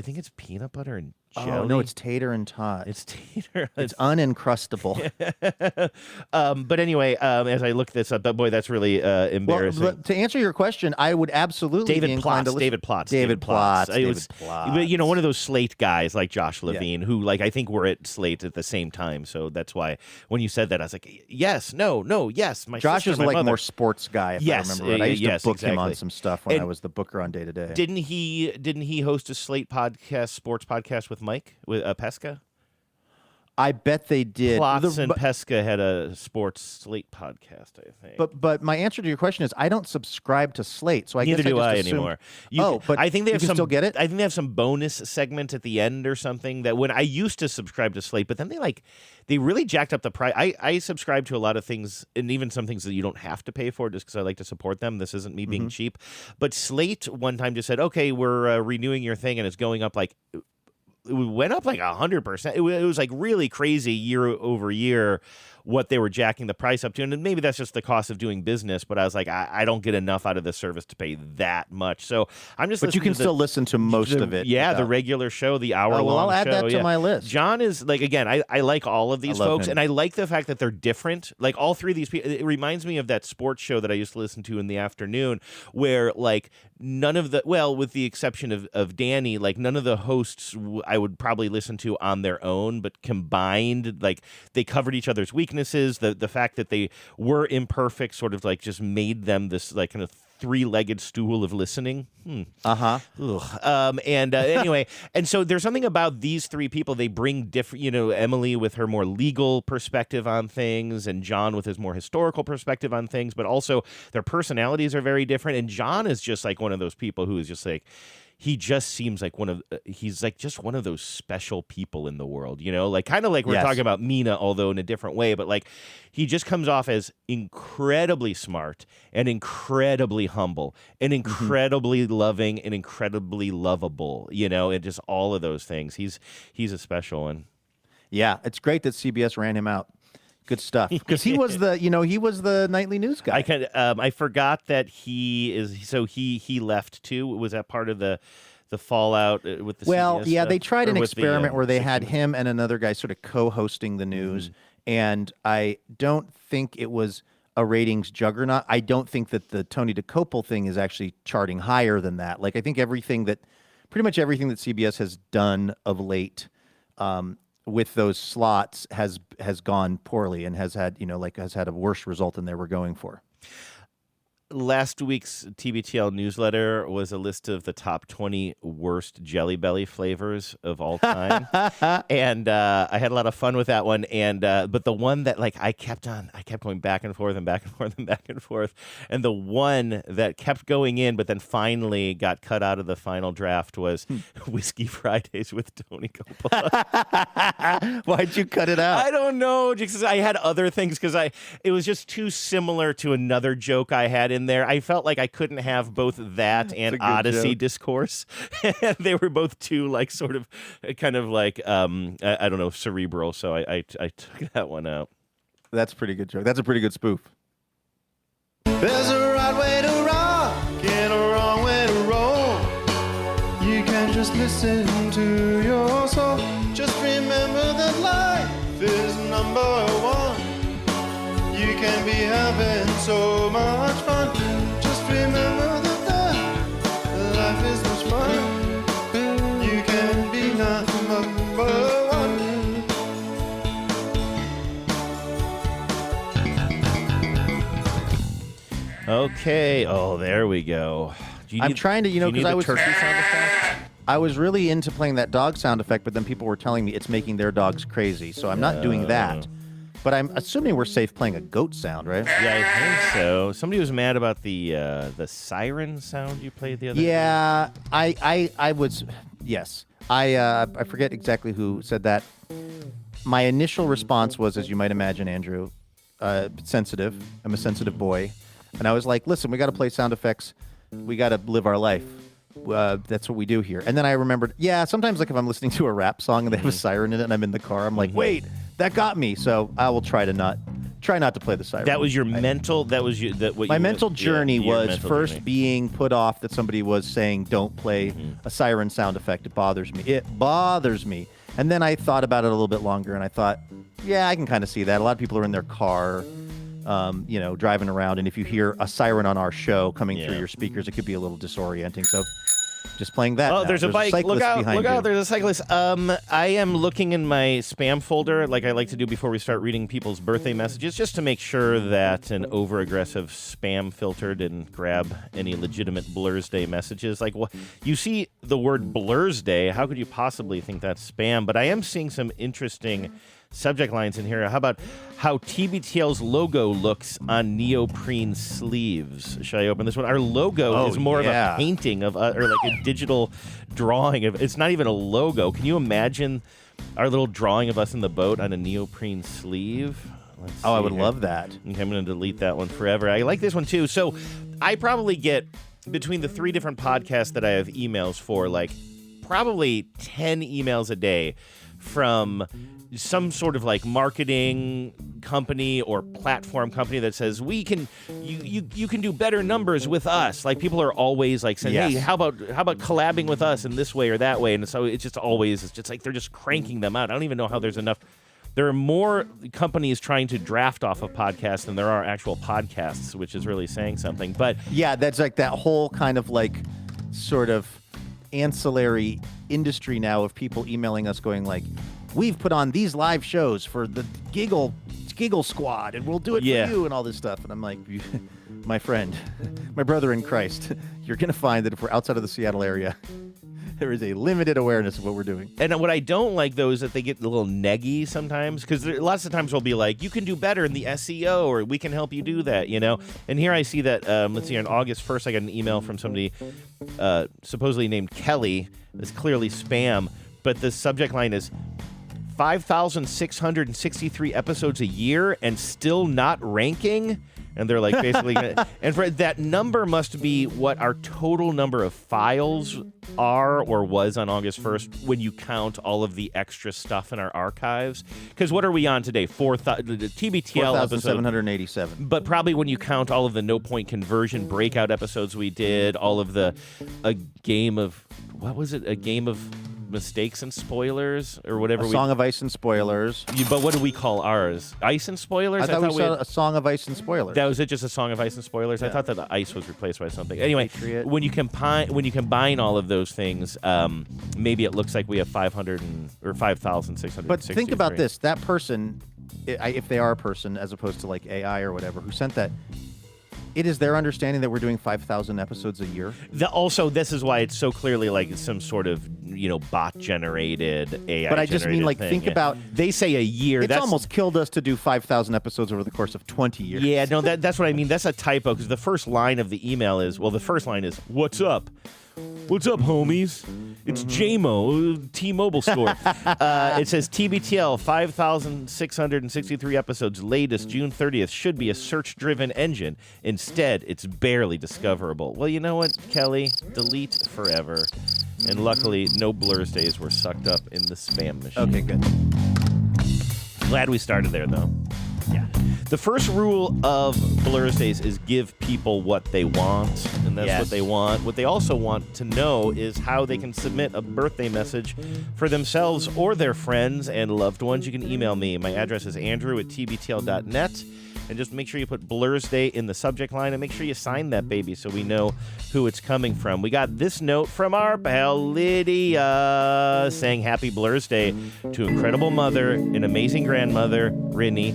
think it's peanut butter and jelly. Oh no, it's tater and tot. It's tater. It's unencrustable. But anyway, as I look this up, boy, that's really embarrassing. Well, to answer your question, I would absolutely be inclined to listen. David Plotz. But you know, one of those Slate guys like Josh Levine, who like I think were at Slate at the same time. So that's why when you said that, I was like, yes, no, yes. My Josh sister, is my like mother. more sports guy. If I remember right. I used to book him on some stuff when I was the booker on Day to Day. Didn't he host a Slate podcast, sports podcast with Mike with Pesca? I bet they did. Plotz and Pesca had a sports Slate podcast, I think. But my answer to your question is I don't subscribe to Slate, so I Neither guess do I I just anymore. But I think they have you can some. still get it. I think they have some bonus segment at the end or something. That when I used to subscribe to Slate, but then they really jacked up the price. I subscribe to a lot of things, and even some things that you don't have to pay for, just because I like to support them. This isn't me being cheap, but Slate one time just said, "Okay, we're renewing your thing, and it's going up like." It went up like 100%. It was like really crazy year over year what they were jacking the price up to. And maybe that's just the cost of doing business. But I was like, I don't get enough out of this service to pay that much. So I'm just. But you can still listen to most of it. Yeah, the regular show, the hour long show. Well, I'll add that to my list. John is like, again, I like all of these folks, and I like the fact that they're different. Like all three of these people, it reminds me of that sports show that I used to listen to in the afternoon, where like none of the, well, with the exception of Danny, like none of the hosts I would probably listen to on their own, but combined, like they covered each other's weaknesses. The fact that they were imperfect sort of like just made them this like kind of three-legged stool of listening. Anyway, and so there's something about these three people. They bring different, you know, Emily with her more legal perspective on things, and John with his more historical perspective on things, but also their personalities are very different. And John is just like one of those people who is just like, he just seems like he's like just one of those special people in the world, you know, like kind of like we're talking about Mina, although in a different way, but like he just comes off as incredibly smart and incredibly humble and incredibly loving and incredibly lovable, you know, and just all of those things. He's a special one. Yeah, it's great that CBS ran him out. Good stuff, because he was the nightly news guy. I forgot that he is. So he left too. Was that part of the fallout with the? Well, CBS yeah, stuff? they tried an experiment where they had 60 him and another guy sort of co-hosting the news, and I don't think it was a ratings juggernaut. I don't think that the Tony DeCopel thing is actually charting higher than that. Like I think pretty much everything that CBS has done of late. With those slots has gone poorly and has had a worse result than they were going for. Last week's TBTL newsletter was a list of the top 20 worst Jelly Belly flavors of all time. And I had a lot of fun with that one. And but the one that like I kept going back and forth and back and forth and back and forth. And the one that kept going in but then finally got cut out of the final draft was Whiskey Fridays with Tony Coppola. Why'd you cut it out? I don't know. Just 'cause I had other things, because it was just too similar to another joke I had in there. I felt like I couldn't have both that and Odyssey discourse. They were both too like sort of kind of like I don't know, cerebral. So I took that one out. That's a pretty good joke. That's a pretty good spoof. There's a right way to rock and a wrong way to roll. You can just listen to your soul. Just remember that life is number one. You can be having so much fun. Just remember that life is much fun. You can be number one. Okay. Oh, there we go. I'm trying to, because I was turkey sound effect. I was really into playing that dog sound effect, but then people were telling me it's making their dogs crazy, so I'm not doing that. But I'm assuming we're safe playing a goat sound, right? Yeah, I think so. Somebody was mad about the siren sound you played the other day. Yeah, I was. Yes, I forget exactly who said that. My initial response was, as you might imagine, Andrew, sensitive. I'm a sensitive boy. And I was like, listen, we got to play sound effects. We got to live our life. That's what we do here. And then I remembered, sometimes like if I'm listening to a rap song and they have a siren in it and I'm in the car, I'm like, wait, that got me. So I will try not to play the siren. That was your mental, my mental journey was first being put off that somebody was saying, don't play a siren sound effect. It bothers me. It bothers me. And then I thought about it a little bit longer and I thought, I can kind of see that. A lot of people are in their car, driving around, and if you hear a siren on our show coming through your speakers, it could be a little disorienting. So just playing that. Oh, there's a bike. Look out, there's a cyclist. I am looking in my spam folder, like I like to do before we start reading people's birthday messages, just to make sure that an over-aggressive spam filter didn't grab any legitimate Blur's Day messages. Like, you see the word Blur's Day, how could you possibly think that's spam? But I am seeing some interesting subject lines in here. How about how TBTL's logo looks on neoprene sleeves? Should I open this one? Our logo is more of a painting of, or like a digital drawing of. It's not even a logo. Can you imagine our little drawing of us in the boat on a neoprene sleeve? I would love that. Okay, I'm going to delete that one forever. I like this one too. So I probably get, between the 3 different podcasts that I have emails for, like probably 10 emails a day from some sort of like marketing company or platform company that says you can do better numbers with us. Like people are always like saying, hey, how about collabing with us in this way or that way? And so it's just like they're just cranking them out. I don't even know how there's enough. There are more companies trying to draft off of podcasts than there are actual podcasts, which is really saying something. But that's like that whole kind of like sort of ancillary industry now of people emailing us going like, we've put on these live shows for the Giggle Squad, and we'll do it for you, and all this stuff. And I'm like, my friend, my brother in Christ, you're going to find that if we're outside of the Seattle area, there is a limited awareness of what we're doing. And what I don't like, though, is that they get a little neggy sometimes, because lots of times we'll be like, you can do better in the SEO, or we can help you do that, And here I see that, let's see, on August 1st, I got an email from somebody supposedly named Kelly. It's clearly spam, but the subject line is 5,663 episodes a year and still not ranking. And they're like basically, and for that number must be what our total number of files are or was on August 1st when you count all of the extra stuff in our archives. Because what are we on today? The TBTL 4,787. But probably when you count all of the no point conversion breakout episodes we did, all of a game of mistakes and spoilers or whatever. A Song of Ice and Spoilers. But what do we call ours? Ice and Spoilers? I thought we saw a Song of Ice and Spoilers. That was it, just a Song of Ice and Spoilers? Yeah. I thought that the ice was replaced by something. Anyway, when you combine all of those things, maybe it looks like we have 5,600. But think about this. That person, if they are a person as opposed to like AI or whatever, who sent that, it is their understanding that we're doing 5,000 episodes a year. Also, this is why it's so clearly like some sort of bot-generated AI. But I just mean like think about. They say a year. It's almost killed us to do 5,000 episodes over the course of 20 years. Yeah, no, that's what I mean. That's a typo because the first line of the email is, the first line is, "What's up? What's up, homies? It's JMO, T-Mobile store. It says TBTL, 5,663 episodes, latest June 30th, should be a search-driven engine. Instead, it's barely discoverable. Well, you know what, Kelly? Delete forever. And luckily, no Blur's days were sucked up in the spam machine. Okay, good. Glad we started there, though. Yeah. The first rule of Blur's Days is give people what they want, and that's what they want. What they also want to know is how they can submit a birthday message for themselves or their friends and loved ones. You can email me. My address is andrew@tbtl.net. And just make sure you put Blur's Day in the subject line, and make sure you sign that baby so we know who it's coming from. We got this note from our pal Lydia saying happy Blur's Day to incredible mother, an amazing grandmother, Rinny,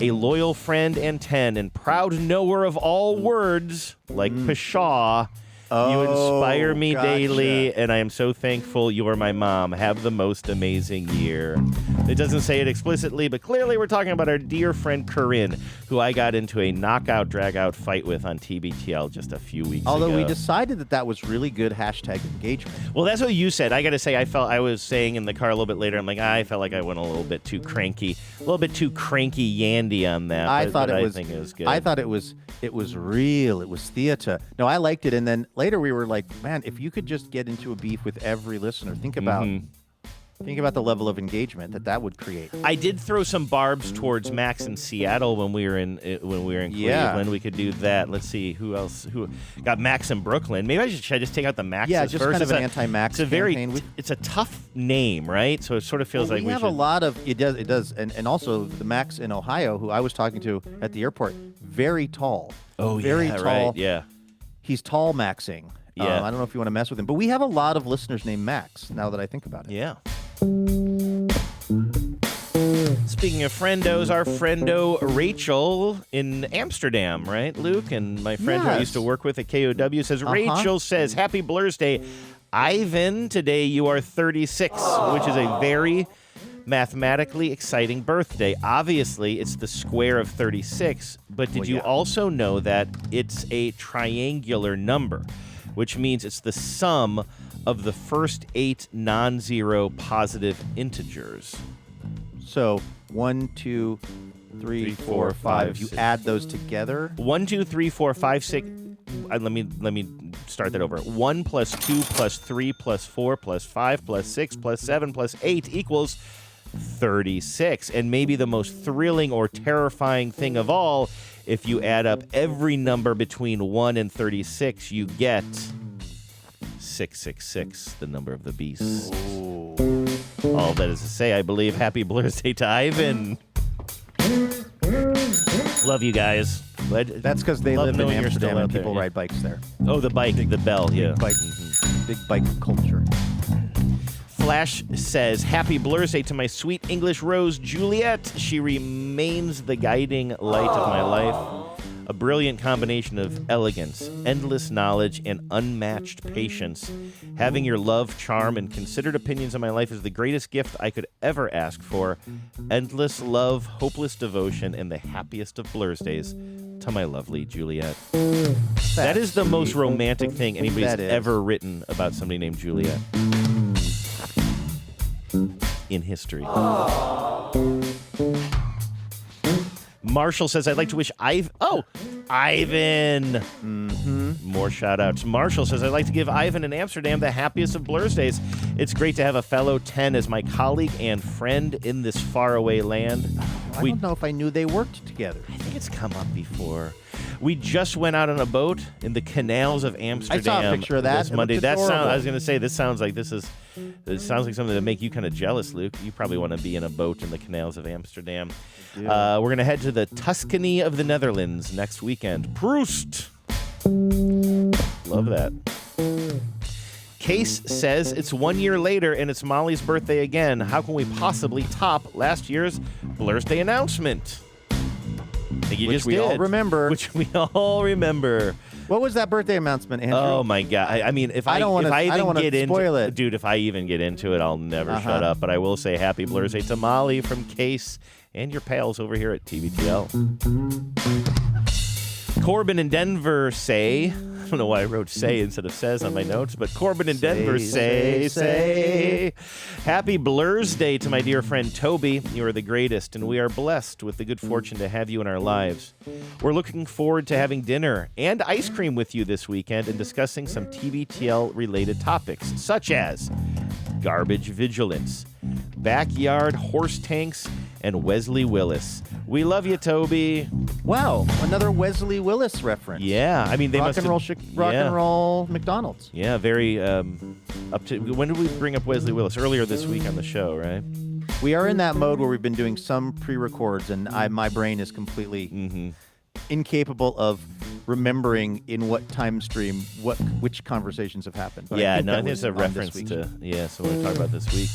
a loyal friend and 10, and proud knower of all words like pshaw. You inspire me daily, and I am so thankful you're my mom. Have the most amazing year. It doesn't say it explicitly, but clearly we're talking about our dear friend Corinne, who I got into a knockout, drag-out fight with on TBTL just a few weeks ago. Although we decided that was really good hashtag engagement. Well, that's what you said. I got to say, I was saying in the car a little bit later, I'm like, I felt like I went a little bit too cranky yandy on that. I think it was good. I thought it was real. It was theater. No, I liked it. And then later we were like, man, if you could just get into a beef with every listener, think about the level of engagement that would create. I did throw some barbs towards Max in Seattle when we were in Cleveland. We could do that. Let's see who else got Max in Brooklyn. Maybe should I just take out the Maxes just first? kind of an anti-Max campaign. It's a tough name, right? So it sort of feels like we have should... a lot of it does, and also the Max in Ohio, who I was talking to at the airport, very tall. Oh, very yeah, tall. Right, yeah. He's tall maxing. Yeah. I don't know if you want to mess with him, but we have a lot of listeners named Max. Now that I think about it. Yeah. Speaking of friendos, our friendo Rachel in Amsterdam, right, Luke? And my friend who I used to work with at KOW says, Rachel says, happy Blur's Day. Ivan, today you are 36, which is a very mathematically exciting birthday. Obviously, it's the square of 36, but did you also know that it's a triangular number, which means it's the sum of the first 8 non-zero positive integers? So 1, 2, 3, 4, 5. You add those together. 1, 2, 3, 4, 5, 6. Let me start that over. 1 plus 2 plus 3 plus 4 plus 5 plus 6 plus 7 plus 8 equals 36. And maybe the most thrilling or terrifying thing of all, if you add up every number between 1 and 36, you get 666, the number of the beast. All that is to say, I believe, happy Blur's Day to Ivan. Love you guys. That's because they live in Amsterdam and people ride bikes there. Oh, the bike, the bell, yeah. Big bike culture. Flash says, happy Blur's Day to my sweet English rose, Juliet. She remains the guiding light of my life. A brilliant combination of elegance, endless knowledge, and unmatched patience. Having your love, charm, and considered opinions in my life is the greatest gift I could ever ask for. Endless love, hopeless devotion, and the happiest of Blur's Days to my lovely Juliet. That is the most romantic thing anybody's ever written about somebody named Juliet in history. Marshall says, I'd like to wish Ivan. More shout outs. Marshall says, I'd like to give Ivan in Amsterdam the happiest of Blur's Days. It's great to have a fellow 10 as my colleague and friend in this faraway land. I don't know if I knew they worked together. I think it's come up before. We just went out on a boat in the canals of Amsterdam. I saw a picture of that. This Monday. I was going to say, it sounds like something to make you kind of jealous, Luke. You probably want to be in a boat in the canals of Amsterdam. We're going to head to the Tuscany of the Netherlands next weekend. Proust! Love that. Case says it's 1 year later and it's Molly's birthday again. How can we possibly top last year's Blur's Day announcement? Which we all remember. What was that birthday announcement, Andrew? Oh my God! I mean, if I don't want to spoil it, dude. If I even get into it, I'll never shut up. But I will say, happy Blur's Day to Molly from Case and your pals over here at TBTL. Corbin in Denver say, I don't know why I wrote say instead of says on my notes, but Corbin in Denver, say. Happy Blur's Day to my dear friend Toby. You are the greatest, and we are blessed with the good fortune to have you in our lives. We're looking forward to having dinner and ice cream with you this weekend and discussing some TBTL-related topics, such as garbage vigilance, backyard horse tanks, and Wesley Willis. We love you, Toby. Wow, another Wesley Willis reference. Yeah, I mean they rock and roll McDonald's. Yeah, very up to. When did we bring up Wesley Willis? Earlier this week on the show, right? We are in that mode where we've been doing some pre-records, and my brain is completely incapable of remembering in what time stream which conversations have happened. But Yeah, I think no, that there's was a on reference this week. to so we're talking about this week.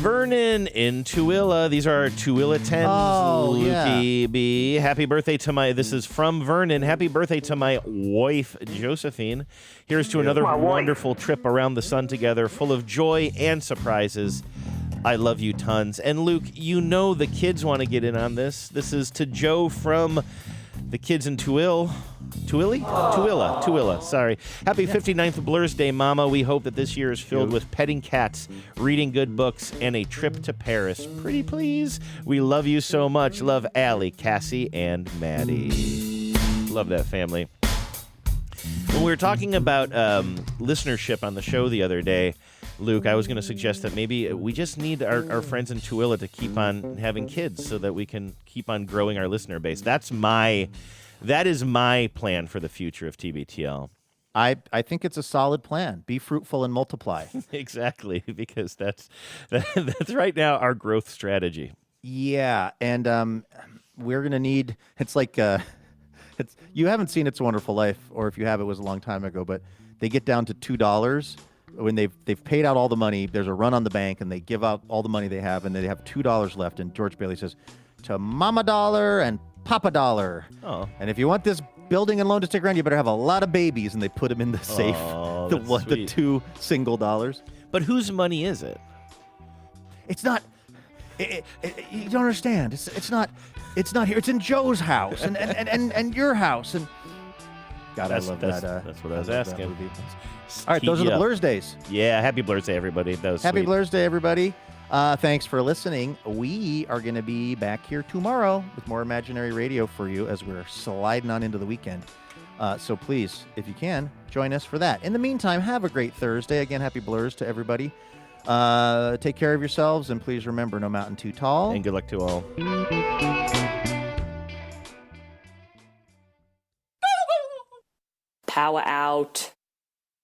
Vernon in Tooele. These are our Tooele 10s. Oh, Lukey yeah. B. Happy birthday to my. This is from Vernon. Happy birthday to my wife, Josephine. Here's to another wonderful trip around the sun together, full of joy and surprises. I love you tons. And Luke, you know the kids want to get in on this. This is to Joe from the kids in Tooele. Tooele, sorry. Happy 59th Blur's Day, Mama. We hope that this year is filled with petting cats, reading good books, and a trip to Paris. Pretty please. We love you so much. Love Allie, Cassie, and Maddie. Love that family. When we were talking about listenership on the show the other day, Luke, I was going to suggest that maybe we just need our friends in Tooele to keep on having kids so that we can keep on growing our listener base. That is my plan for the future of TBTL. I think it's a solid plan. Be fruitful and multiply. Exactly, because that's right now our growth strategy. Yeah, and we're going to need, it's like, you haven't seen It's a Wonderful Life, or if you have, it was a long time ago, but they get down to $2 when they've paid out all the money. There's a run on the bank, and they give out all the money they have, and they have $2 left, and George Bailey says, to Mama Dollar and Papa Dollar. Oh. And if you want this building and loan to stick around, you better have a lot of babies, and they put them in the safe. Oh, the two single dollars. But whose money is it? It's not. You don't understand. It's not here. It's in Joe's house and your house and. God, I love that. That's what I was asking. All right, those are the Blur's Days. Yeah, happy Blur's Day, everybody. That was happy sweet. Blur's Day, everybody. Thanks for listening. We are going to be back here tomorrow with more Imaginary Radio for you as we're sliding on into the weekend. So please, if you can, join us for that. In the meantime, have a great Thursday. Again, happy Blurs to everybody. Take care of yourselves, and please remember, no mountain too tall. And good luck to all. Power out.